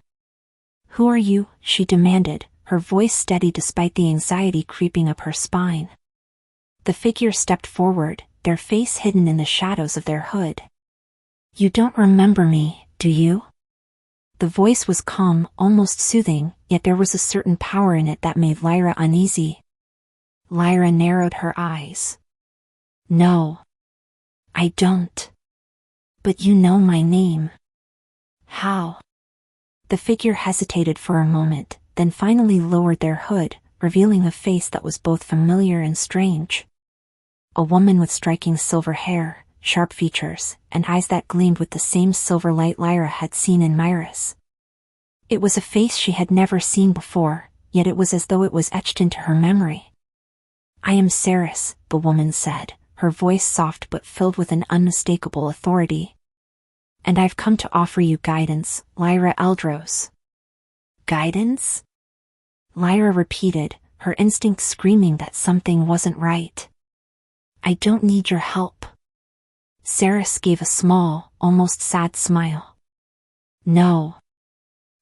"Who are you?" she demanded, her voice steady despite the anxiety creeping up her spine. The figure stepped forward, their face hidden in the shadows of their hood. "You don't remember me, do you?" The voice was calm, almost soothing, yet there was a certain power in it that made Lyra uneasy. Lyra narrowed her eyes. "No. I don't. But you know my name." "How?" The figure hesitated for a moment, then finally lowered their hood, revealing a face that was both familiar and strange. A woman with striking silver hair, sharp features, and eyes that gleamed with the same silver light Lyra had seen in Myris. It was a face she had never seen before, yet it was as though it was etched into her memory. "I am Ceres," the woman said, her voice soft but filled with an unmistakable authority. "And I've come to offer you guidance, Lyra Eldros." "Guidance?" Lyra repeated, her instincts screaming that something wasn't right. "I don't need your help." Ceres gave a small, almost sad smile. "No.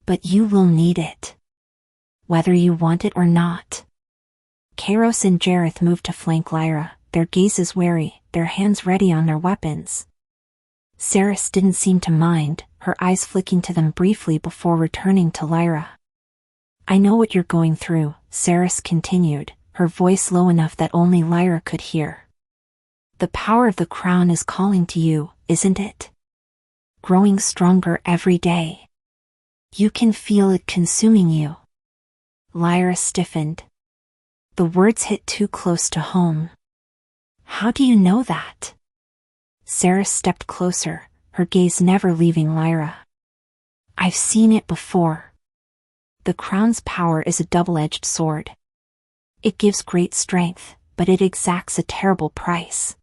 But you will need it. Whether you want it or not." Kairos and Jareth moved to flank Lyra, their gazes wary, their hands ready on their weapons. Ceres didn't seem to mind, her eyes flicking to them briefly before returning to Lyra. "I know what you're going through," Ceres continued, her voice low enough that only Lyra could hear. "The power of the crown is calling to you, isn't it? Growing stronger every day. You can feel it consuming you." Lyra stiffened. The words hit too close to home. "How do you know that?" Ceres stepped closer, her gaze never leaving Lyra. "I've seen it before. The crown's power is a double-edged sword. It gives great strength, but it exacts a terrible price.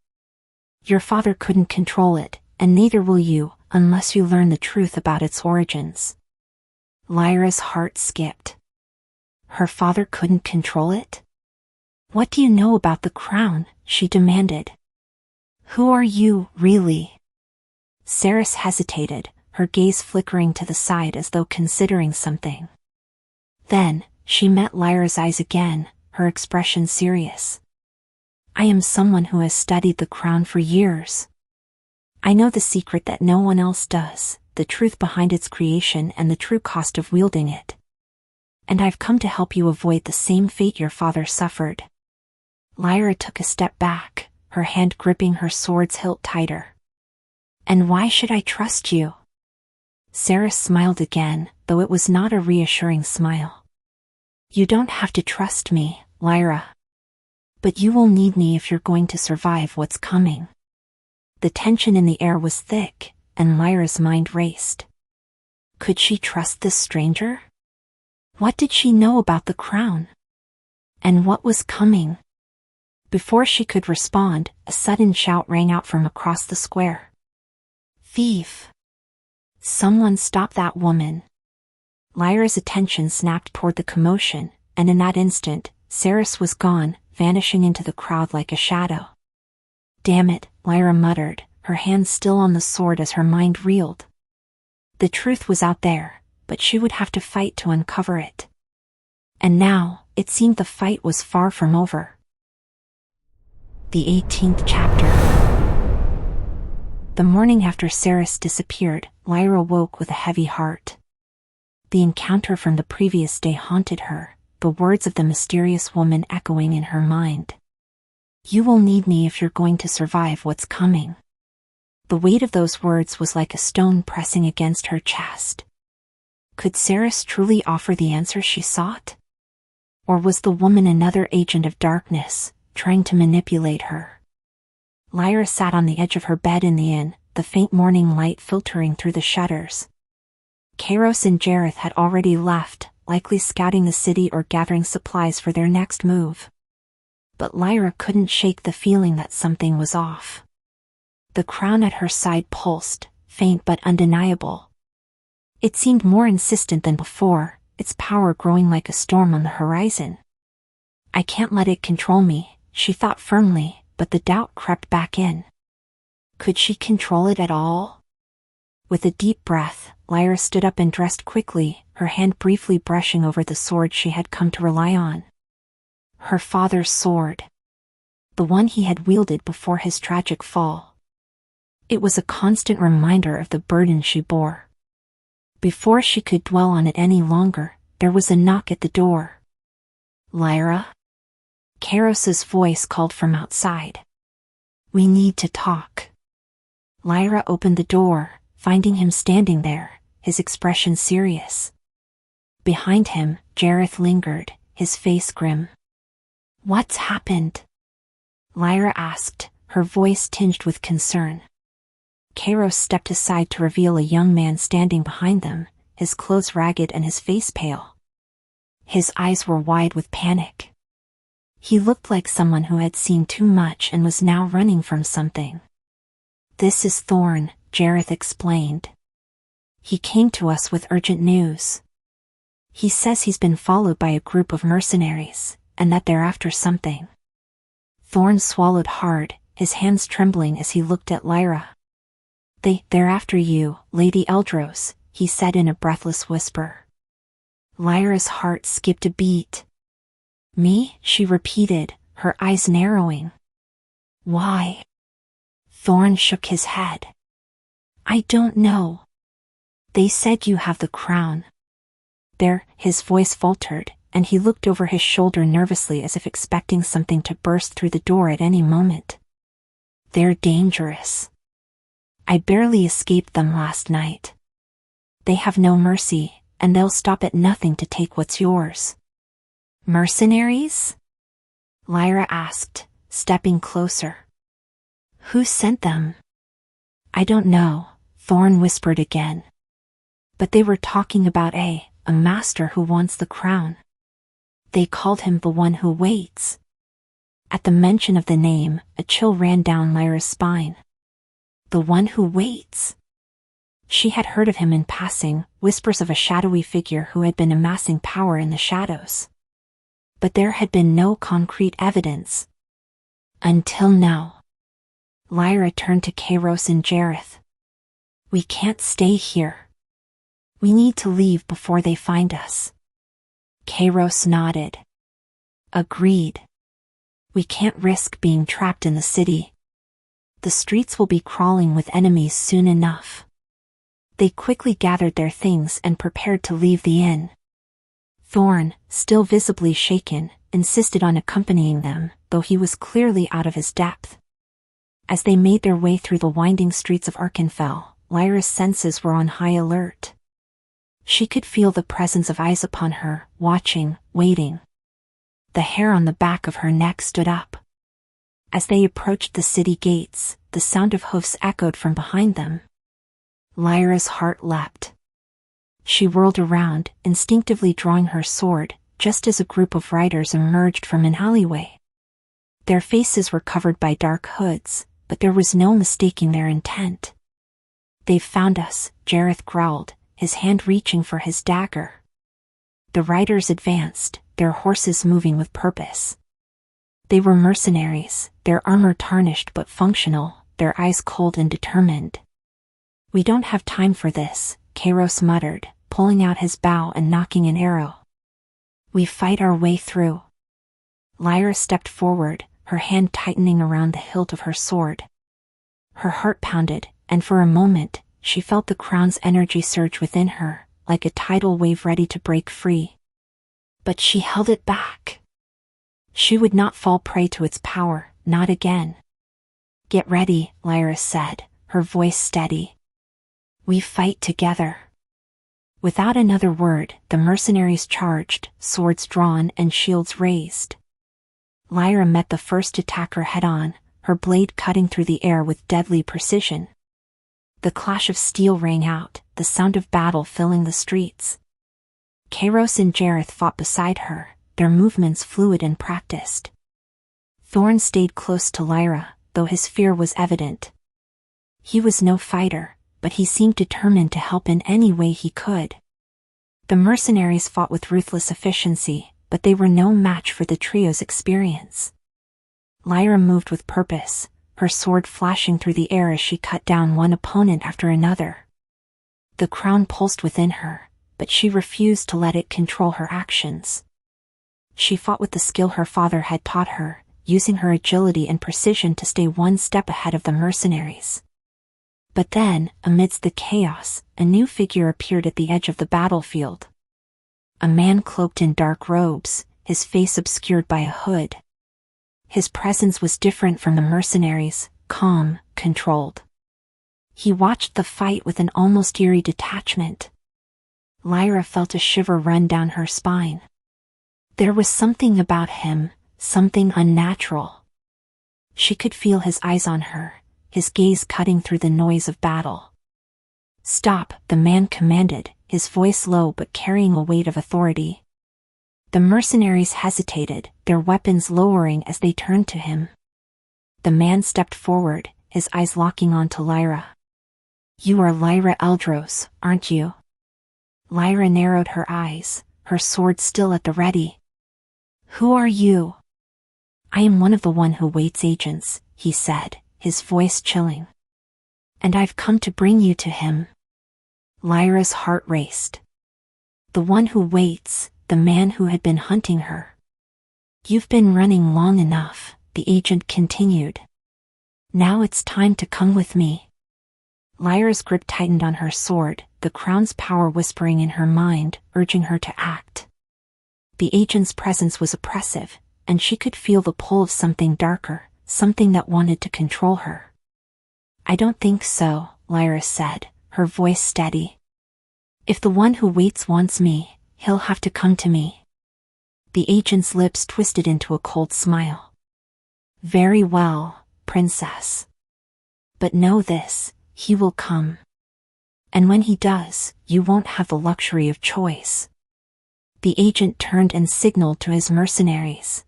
Your father couldn't control it, and neither will you, unless you learn the truth about its origins." Lyra's heart skipped. Her father couldn't control it? "What do you know about the crown?" she demanded. "Who are you, really?" Ceres hesitated, her gaze flickering to the side as though considering something. Then, she met Lyra's eyes again, her expression serious. I am someone who has studied the crown for years. I know the secret that no one else does, the truth behind its creation and the true cost of wielding it. And I've come to help you avoid the same fate your father suffered. Lyra took a step back, her hand gripping her sword's hilt tighter. And why should I trust you? Sarah smiled again, though it was not a reassuring smile. You don't have to trust me, Lyra. But you will need me if you're going to survive what's coming. The tension in the air was thick, and Lyra's mind raced. Could she trust this stranger? What did she know about the crown? And what was coming? Before she could respond, a sudden shout rang out from across the square. Thief! Someone stop that woman! Lyra's attention snapped toward the commotion, and in that instant, Saris was gone, vanishing into the crowd like a shadow. Damn it, Lyra muttered, her hand still on the sword as her mind reeled. The truth was out there, but she would have to fight to uncover it. And now, it seemed the fight was far from over. The 18th chapter. The morning after Saris disappeared, Lyra woke with a heavy heart. The encounter from the previous day haunted her, the words of the mysterious woman echoing in her mind. You will need me if you're going to survive what's coming. The weight of those words was like a stone pressing against her chest. Could Saris truly offer the answer she sought? Or was the woman another agent of darkness, trying to manipulate her? Lyra sat on the edge of her bed in the inn, the faint morning light filtering through the shutters. Kairos and Jareth had already left, likely scouting the city or gathering supplies for their next move. But Lyra couldn't shake the feeling that something was off. The crown at her side pulsed, faint but undeniable. It seemed more insistent than before, its power growing like a storm on the horizon. I can't let it control me, she thought firmly, but the doubt crept back in. Could she control it at all? With a deep breath, Lyra stood up and dressed quickly, her hand briefly brushing over the sword she had come to rely on. Her father's sword. The one he had wielded before his tragic fall. It was a constant reminder of the burden she bore. Before she could dwell on it any longer, there was a knock at the door. Lyra? Kairos's voice called from outside. We need to talk. Lyra opened the door, finding him standing there, his expression serious. Behind him, Jareth lingered, his face grim. What's happened? Lyra asked, her voice tinged with concern. Kairos stepped aside to reveal a young man standing behind them, his clothes ragged and his face pale. His eyes were wide with panic. He looked like someone who had seen too much and was now running from something. This is Thorn, Jareth explained. He came to us with urgent news. He says he's been followed by a group of mercenaries, and that they're after something. Thorn swallowed hard, his hands trembling as he looked at Lyra. They're after you, Lady Eldros, he said in a breathless whisper. Lyra's heart skipped a beat. Me? She repeated, her eyes narrowing. Why? Thorn shook his head. I don't know. They said you have the crown. His voice faltered, and he looked over his shoulder nervously as if expecting something to burst through the door at any moment. They're dangerous. I barely escaped them last night. They have no mercy, and they'll stop at nothing to take what's yours. Mercenaries? Lyra asked, stepping closer. Who sent them? I don't know, Thorn whispered again. But they were talking about a master who wants the crown. They called him the one who waits. At the mention of the name, a chill ran down Lyra's spine. The one who waits. She had heard of him in passing, whispers of a shadowy figure who had been amassing power in the shadows. But there had been no concrete evidence. Until now. Lyra turned to Kairos and Jareth. We can't stay here. We need to leave before they find us. Kairos nodded. Agreed. We can't risk being trapped in the city. The streets will be crawling with enemies soon enough. They quickly gathered their things and prepared to leave the inn. Thorn, still visibly shaken, insisted on accompanying them, though he was clearly out of his depth. As they made their way through the winding streets of Arkenfell, Lyra's senses were on high alert. She could feel the presence of eyes upon her, watching, waiting. The hair on the back of her neck stood up. As they approached the city gates, the sound of hoofs echoed from behind them. Lyra's heart leapt. She whirled around, instinctively drawing her sword, just as a group of riders emerged from an alleyway. Their faces were covered by dark hoods, but there was no mistaking their intent. "They've found us," Jareth growled, his hand reaching for his dagger. The riders advanced, their horses moving with purpose. They were mercenaries, their armor tarnished but functional, their eyes cold and determined. "We don't have time for this," Kairos muttered, pulling out his bow and knocking an arrow. "We fight our way through." Lyra stepped forward, her hand tightening around the hilt of her sword. Her heart pounded, and for a moment, she felt the crown's energy surge within her, like a tidal wave ready to break free. But she held it back. She would not fall prey to its power, not again. "Get ready," Lyra said, her voice steady. "We fight together." Without another word, the mercenaries charged, swords drawn and shields raised. Lyra met the first attacker head-on, her blade cutting through the air with deadly precision. The clash of steel rang out, the sound of battle filling the streets. Kairos and Jareth fought beside her, their movements fluid and practiced. Thorn stayed close to Lyra, though his fear was evident. He was no fighter, but he seemed determined to help in any way he could. The mercenaries fought with ruthless efficiency, but they were no match for the trio's experience. Lyra moved with purpose, her sword flashing through the air as she cut down one opponent after another. The crown pulsed within her, but she refused to let it control her actions. She fought with the skill her father had taught her, using her agility and precision to stay one step ahead of the mercenaries. But then, amidst the chaos, a new figure appeared at the edge of the battlefield. A man cloaked in dark robes, his face obscured by a hood. His presence was different from the mercenaries, calm, controlled. He watched the fight with an almost eerie detachment. Lyra felt a shiver run down her spine. There was something about him, something unnatural. She could feel his eyes on her, his gaze cutting through the noise of battle. "Stop," the man commanded, his voice low but carrying a weight of authority. The mercenaries hesitated, their weapons lowering as they turned to him. The man stepped forward, his eyes locking onto Lyra. "You are Lyra Eldros, aren't you?" Lyra narrowed her eyes, her sword still at the ready. "Who are you?" "I am one of the One Who Waits agents," he said, his voice chilling. "And I've come to bring you to him." Lyra's heart raced. The One Who Waits, the man who had been hunting her. "You've been running long enough," the agent continued. "Now it's time to come with me." Lyra's grip tightened on her sword, the crown's power whispering in her mind, urging her to act. The agent's presence was oppressive, and she could feel the pull of something darker, something that wanted to control her. "I don't think so," Lyra said, her voice steady. "If the One Who Waits wants me, he'll have to come to me." The agent's lips twisted into a cold smile. "Very well, princess. But know this, he will come. And when he does, you won't have the luxury of choice." The agent turned and signaled to his mercenaries.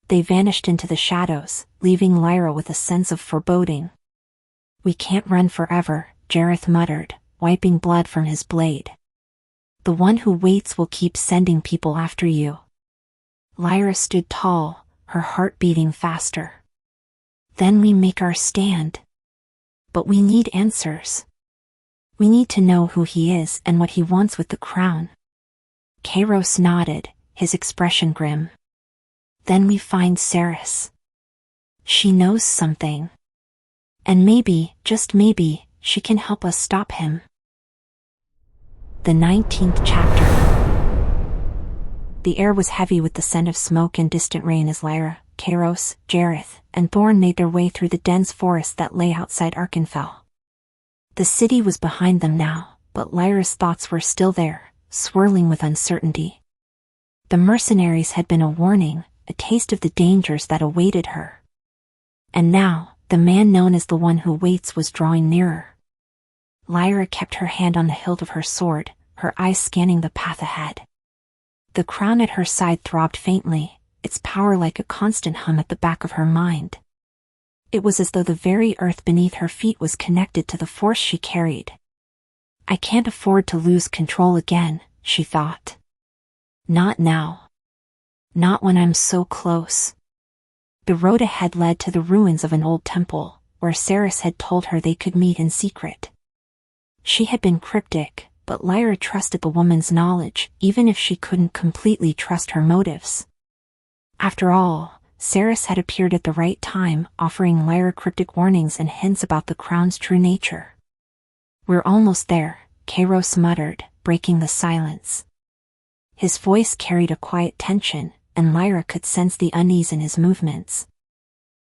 They vanished into the shadows, leaving Lyra with a sense of foreboding. "We can't run forever," Jareth muttered, wiping blood from his blade. "The One Who Waits will keep sending people after you." Lyra stood tall, her heart beating faster. "Then we make our stand. But we need answers. We need to know who he is and what he wants with the crown." Kairos nodded, his expression grim. Then we find Ceres. She knows something. And maybe, just maybe, she can help us stop him. The 19th chapter. The air was heavy with the scent of smoke and distant rain as Lyra, Kairos, Jareth, and Thorn made their way through the dense forest that lay outside Arkenfell. The city was behind them now, but Lyra's thoughts were still there, swirling with uncertainty. The mercenaries had been a warning, a taste of the dangers that awaited her. And now, the man known as the one who waits was drawing nearer. Lyra kept her hand on the hilt of her sword, her eyes scanning the path ahead. The crown at her side throbbed faintly, its power like a constant hum at the back of her mind. It was as though the very earth beneath her feet was connected to the force she carried. I can't afford to lose control again, she thought. Not now. Not when I'm so close. The road ahead led to the ruins of an old temple, where Ceres had told her they could meet in secret. She had been cryptic, but Lyra trusted the woman's knowledge, even if she couldn't completely trust her motives. After all, Ceres had appeared at the right time, offering Lyra cryptic warnings and hints about the crown's true nature. We're almost there, Kairos muttered, breaking the silence. His voice carried a quiet tension, and Lyra could sense the unease in his movements.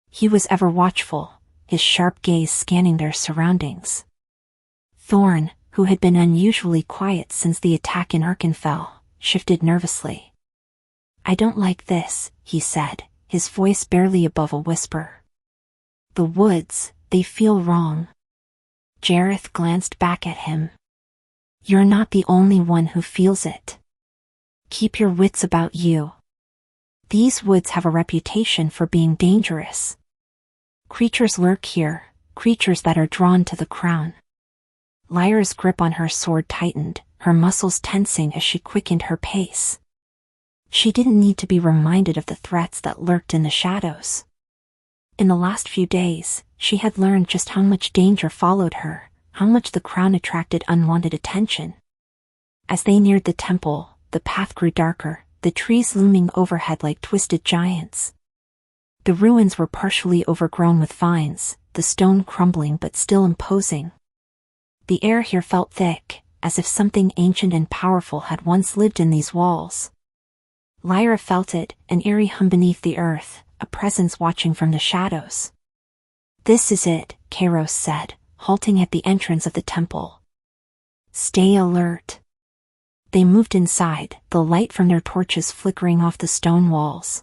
He was ever watchful, his sharp gaze scanning their surroundings. Thorn, who had been unusually quiet since the attack in Arkenfell, shifted nervously. I don't like this, he said, his voice barely above a whisper. The woods, they feel wrong. Jareth glanced back at him. You're not the only one who feels it. Keep your wits about you. These woods have a reputation for being dangerous. Creatures lurk here, creatures that are drawn to the crown. Lyra's grip on her sword tightened, her muscles tensing as she quickened her pace. She didn't need to be reminded of the threats that lurked in the shadows. In the last few days, she had learned just how much danger followed her, how much the crown attracted unwanted attention. As they neared the temple, the path grew darker, the trees looming overhead like twisted giants. The ruins were partially overgrown with vines, the stone crumbling but still imposing. The air here felt thick, as if something ancient and powerful had once lived in these walls. Lyra felt it, an eerie hum beneath the earth, a presence watching from the shadows. This is it, Kairos said, halting at the entrance of the temple. Stay alert. They moved inside, the light from their torches flickering off the stone walls.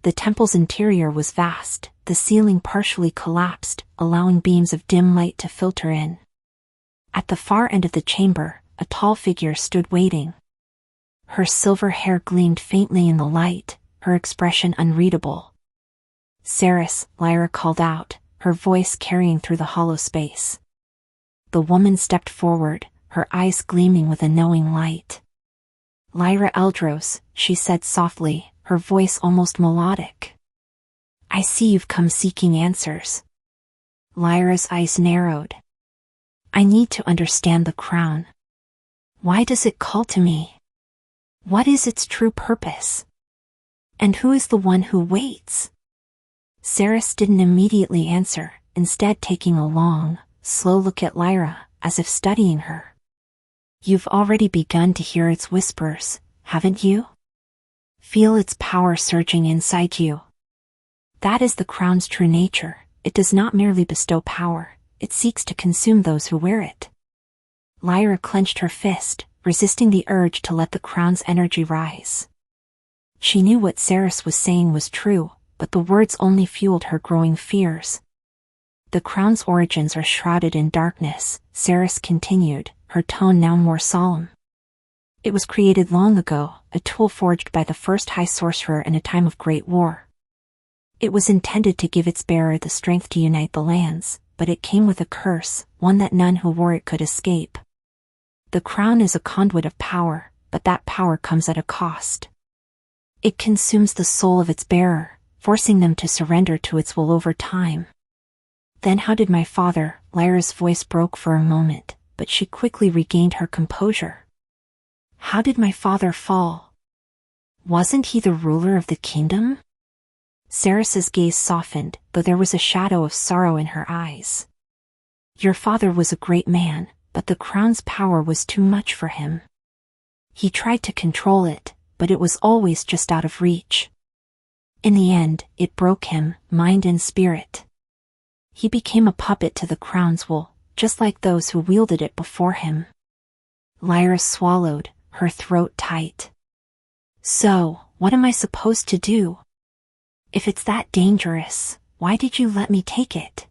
The temple's interior was vast, the ceiling partially collapsed, allowing beams of dim light to filter in. At the far end of the chamber, a tall figure stood waiting. Her silver hair gleamed faintly in the light, her expression unreadable. Ceres, Lyra called out, her voice carrying through the hollow space. The woman stepped forward, her eyes gleaming with a knowing light. Lyra Eldros, she said softly, her voice almost melodic. I see you've come seeking answers. Lyra's eyes narrowed. I need to understand the crown. Why does it call to me? What is its true purpose? And who is the one who waits? Ceres didn't immediately answer, instead taking a long, slow look at Lyra, as if studying her. You've already begun to hear its whispers, haven't you? Feel its power surging inside you. That is the crown's true nature. It does not merely bestow power, it seeks to consume those who wear it. Lyra clenched her fist, resisting the urge to let the crown's energy rise. She knew what Ceres was saying was true, but the words only fueled her growing fears. The crown's origins are shrouded in darkness, Ceres continued, her tone now more solemn. It was created long ago, a tool forged by the first High Sorcerer in a time of great war. It was intended to give its bearer the strength to unite the lands, but it came with a curse, one that none who wore it could escape. The crown is a conduit of power, but that power comes at a cost. It consumes the soul of its bearer, forcing them to surrender to its will over time. Then how did my father? Lyra's voice broke for a moment, but she quickly regained her composure. How did my father fall? Wasn't he the ruler of the kingdom? Ceres's gaze softened, though there was a shadow of sorrow in her eyes. Your father was a great man, but the crown's power was too much for him. He tried to control it, but it was always just out of reach. In the end, it broke him, mind and spirit. He became a puppet to the crown's will, just like those who wielded it before him. Lyra swallowed, her throat tight. So, what am I supposed to do? If it's that dangerous, why did you let me take it?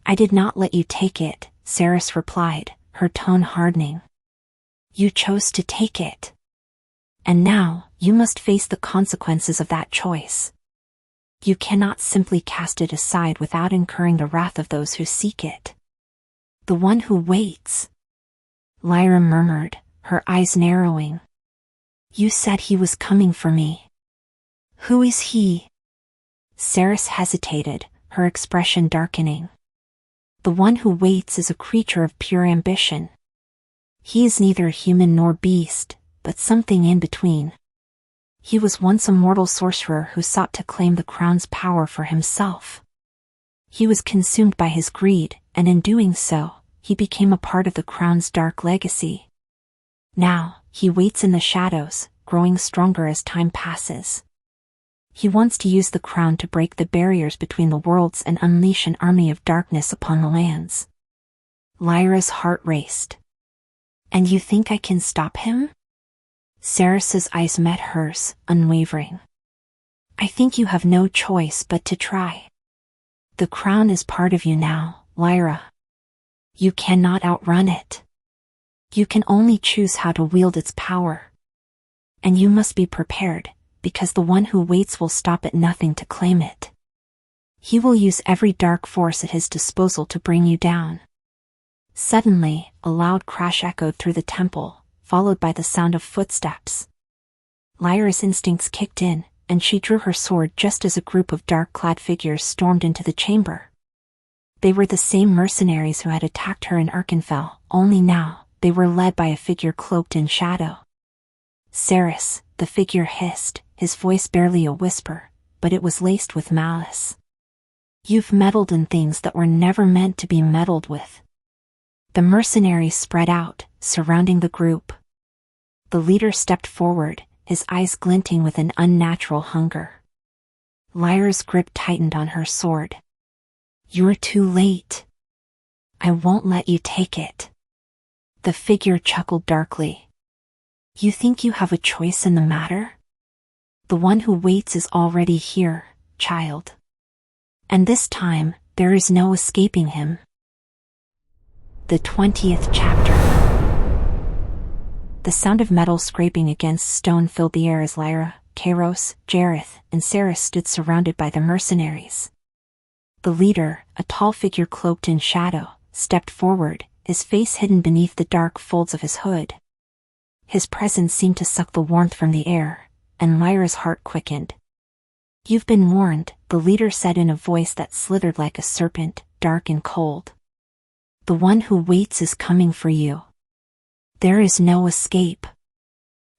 I did not let you take it, Ceres replied, her tone hardening. You chose to take it. And now, you must face the consequences of that choice. You cannot simply cast it aside without incurring the wrath of those who seek it. The one who waits. Lyra murmured, her eyes narrowing. You said he was coming for me. Who is he? Ceres hesitated, her expression darkening. The one who waits is a creature of pure ambition. He is neither human nor beast, but something in between. He was once a mortal sorcerer who sought to claim the crown's power for himself. He was consumed by his greed, and in doing so, he became a part of the crown's dark legacy. Now, he waits in the shadows, growing stronger as time passes. He wants to use the crown to break the barriers between the worlds and unleash an army of darkness upon the lands. Lyra's heart raced. And you think I can stop him? Ceres's eyes met hers, unwavering. I think you have no choice but to try. The crown is part of you now, Lyra. You cannot outrun it. You can only choose how to wield its power. And you must be prepared, because the one who waits will stop at nothing to claim it. He will use every dark force at his disposal to bring you down. Suddenly, a loud crash echoed through the temple, followed by the sound of footsteps. Lyra's instincts kicked in, and she drew her sword just as a group of dark-clad figures stormed into the chamber. They were the same mercenaries who had attacked her in Arkenfell, only now, they were led by a figure cloaked in shadow. Ceres, the figure hissed, his voice barely a whisper, but it was laced with malice. You've meddled in things that were never meant to be meddled with. The mercenaries spread out, surrounding the group. The leader stepped forward, his eyes glinting with an unnatural hunger. Lyra's grip tightened on her sword. You're too late. I won't let you take it. The figure chuckled darkly. You think you have a choice in the matter? The one who waits is already here, child. And this time, there is no escaping him. The 20th chapter. The sound of metal scraping against stone filled the air as Lyra, Kairos, Jareth, and Ceres stood surrounded by the mercenaries. The leader, a tall figure cloaked in shadow, stepped forward, his face hidden beneath the dark folds of his hood. His presence seemed to suck the warmth from the air, and Lyra's heart quickened. You've been warned, the leader said in a voice that slithered like a serpent, dark and cold. The one who waits is coming for you. There is no escape.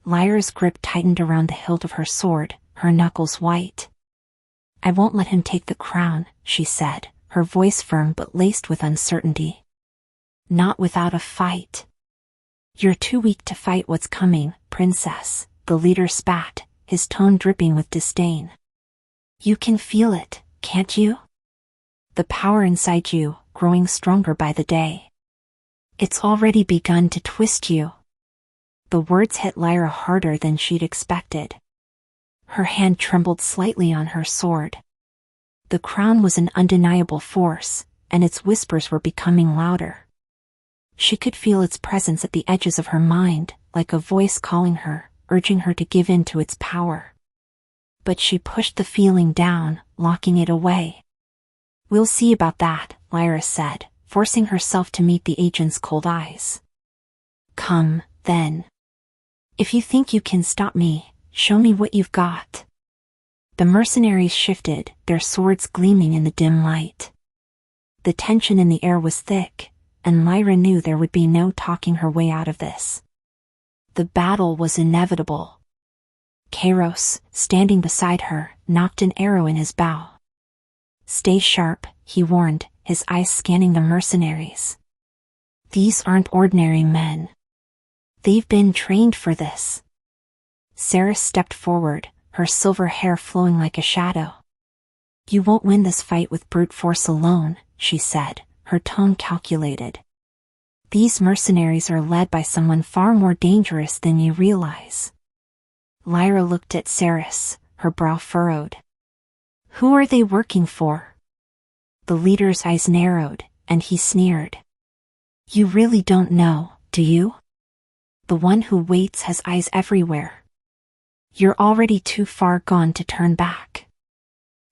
Lyra's grip tightened around the hilt of her sword, her knuckles white. I won't let him take the crown, she said, her voice firm but laced with uncertainty. Not without a fight. You're too weak to fight what's coming, princess, the leader spat, his tone dripping with disdain. You can feel it, can't you? The power inside you, growing stronger by the day. It's already begun to twist you. The words hit Lyra harder than she'd expected. Her hand trembled slightly on her sword. The crown was an undeniable force, and its whispers were becoming louder. She could feel its presence at the edges of her mind, like a voice calling her, urging her to give in to its power. But she pushed the feeling down, locking it away. We'll see about that, Lyra said, forcing herself to meet the agent's cold eyes. Come, then. If you think you can stop me, show me what you've got. The mercenaries shifted, their swords gleaming in the dim light. The tension in the air was thick, and Lyra knew there would be no talking her way out of this. The battle was inevitable. Kairos, standing beside her, knocked an arrow in his bow. "Stay sharp," he warned, his eyes scanning the mercenaries. "These aren't ordinary men. They've been trained for this." Ceres stepped forward, her silver hair flowing like a shadow. "You won't win this fight with brute force alone," she said, her tone calculated. "These mercenaries are led by someone far more dangerous than you realize." Lyra looked at Ceres, her brow furrowed. "Who are they working for?" The leader's eyes narrowed, and he sneered. "You really don't know, do you? The one who waits has eyes everywhere. You're already too far gone to turn back."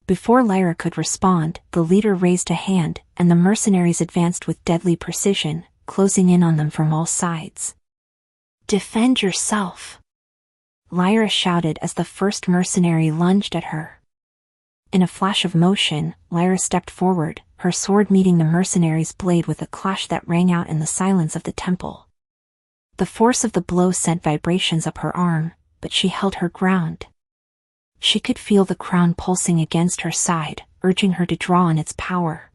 Before Lyra could respond, the leader raised a hand, and the mercenaries advanced with deadly precision, closing in on them from all sides. "Defend yourself!" Lyra shouted as the first mercenary lunged at her. In a flash of motion, Lyra stepped forward, her sword meeting the mercenary's blade with a clash that rang out in the silence of the temple. The force of the blow sent vibrations up her arm, but she held her ground. She could feel the crown pulsing against her side, urging her to draw on its power.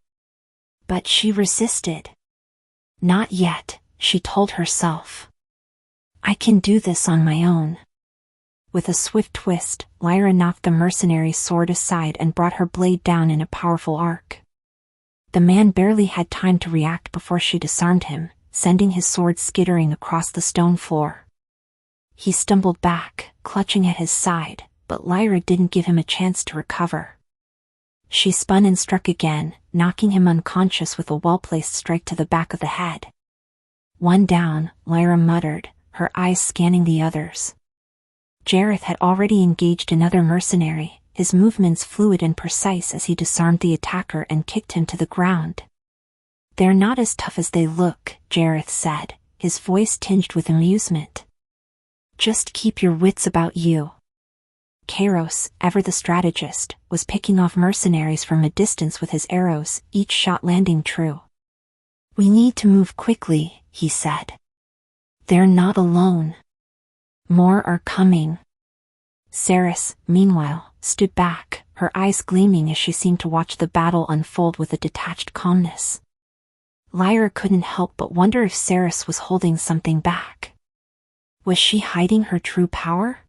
But she resisted. "Not yet," she told herself. "I can do this on my own." With a swift twist, Lyra knocked the mercenary's sword aside and brought her blade down in a powerful arc. The man barely had time to react before she disarmed him, sending his sword skittering across the stone floor. He stumbled back, clutching at his side, but Lyra didn't give him a chance to recover. She spun and struck again, knocking him unconscious with a well-placed strike to the back of the head. "One down," Lyra muttered, her eyes scanning the others. Jareth had already engaged another mercenary, his movements fluid and precise as he disarmed the attacker and kicked him to the ground. "They're not as tough as they look," Jareth said, his voice tinged with amusement. "Just keep your wits about you." Kairos, ever the strategist, was picking off mercenaries from a distance with his arrows, each shot landing true. "We need to move quickly," he said. "They're not alone. More are coming." Ceres, meanwhile, stood back, her eyes gleaming as she seemed to watch the battle unfold with a detached calmness. Lyra couldn't help but wonder if Ceres was holding something back. Was she hiding her true power?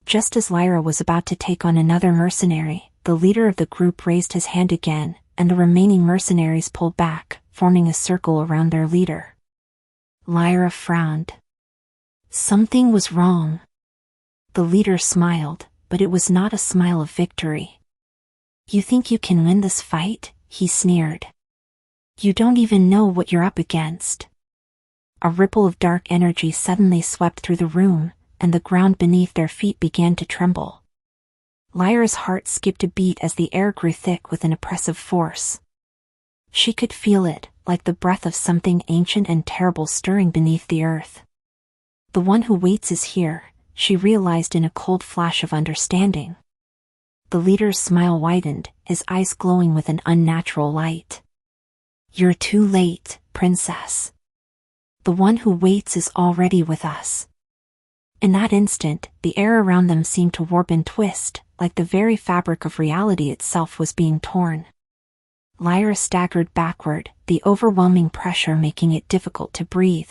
Just as Lyra was about to take on another mercenary, the leader of the group raised his hand again, and the remaining mercenaries pulled back, forming a circle around their leader. Lyra frowned. Something was wrong. The leader smiled, but it was not a smile of victory. "You think you can win this fight?" he sneered. "You don't even know what you're up against." A ripple of dark energy suddenly swept through the room, and the ground beneath their feet began to tremble. Lyra's heart skipped a beat as the air grew thick with an oppressive force. She could feel it, like the breath of something ancient and terrible stirring beneath the earth. "The one who waits is here," she realized in a cold flash of understanding. The leader's smile widened, his eyes glowing with an unnatural light. "You're too late, princess. The one who waits is already with us." In that instant, the air around them seemed to warp and twist, like the very fabric of reality itself was being torn. Lyra staggered backward, the overwhelming pressure making it difficult to breathe.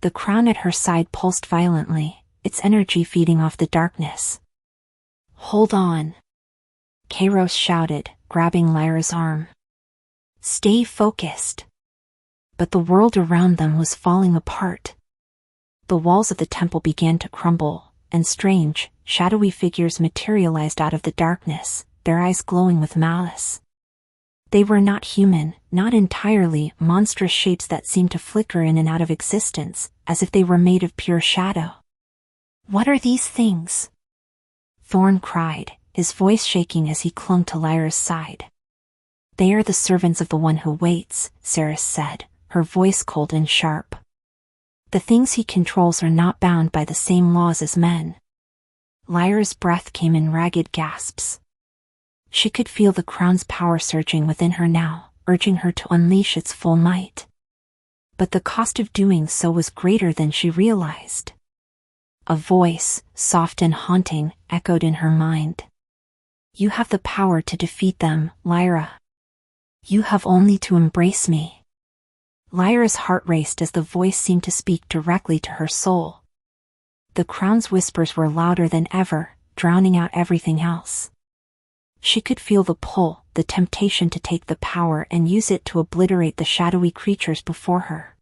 The crown at her side pulsed violently, its energy feeding off the darkness. "Hold on!" Kairos shouted, grabbing Lyra's arm. "Stay focused." But the world around them was falling apart. The walls of the temple began to crumble, and strange, shadowy figures materialized out of the darkness, their eyes glowing with malice. They were not human, not entirely, monstrous shapes that seemed to flicker in and out of existence, as if they were made of pure shadow. "What are these things?" Thorn cried, his voice shaking as he clung to Lyra's side. "They are the servants of the one who waits," Ceres said, her voice cold and sharp. "The things he controls are not bound by the same laws as men." Lyra's breath came in ragged gasps. She could feel the crown's power surging within her now, urging her to unleash its full might. But the cost of doing so was greater than she realized. A voice, soft and haunting, echoed in her mind. You have the power to defeat them, Lyra. You have only to embrace me. Lyra's heart raced as the voice seemed to speak directly to her soul. The crown's whispers were louder than ever, drowning out everything else. She could feel the pull, the temptation to take the power and use it to obliterate the shadowy creatures before her.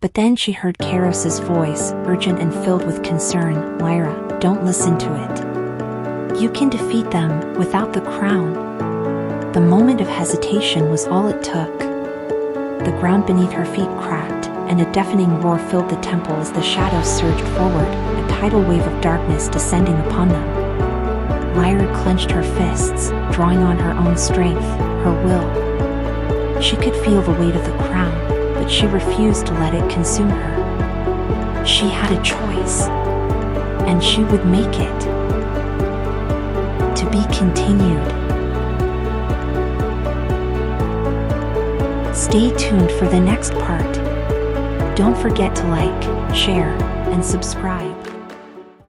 But then she heard Kairos's voice, urgent and filled with concern. Lyra, don't listen to it. You can defeat them without the crown. The moment of hesitation was all it took. The ground beneath her feet cracked, and a deafening roar filled the temple as the shadows surged forward, a tidal wave of darkness descending upon them. Lyra clenched her fists, drawing on her own strength, her will. She could feel the weight of the crown, but she refused to let it consume her. She had a choice, and she would make it. To be continued. Stay tuned for the next part. Don't forget to like, share, and subscribe.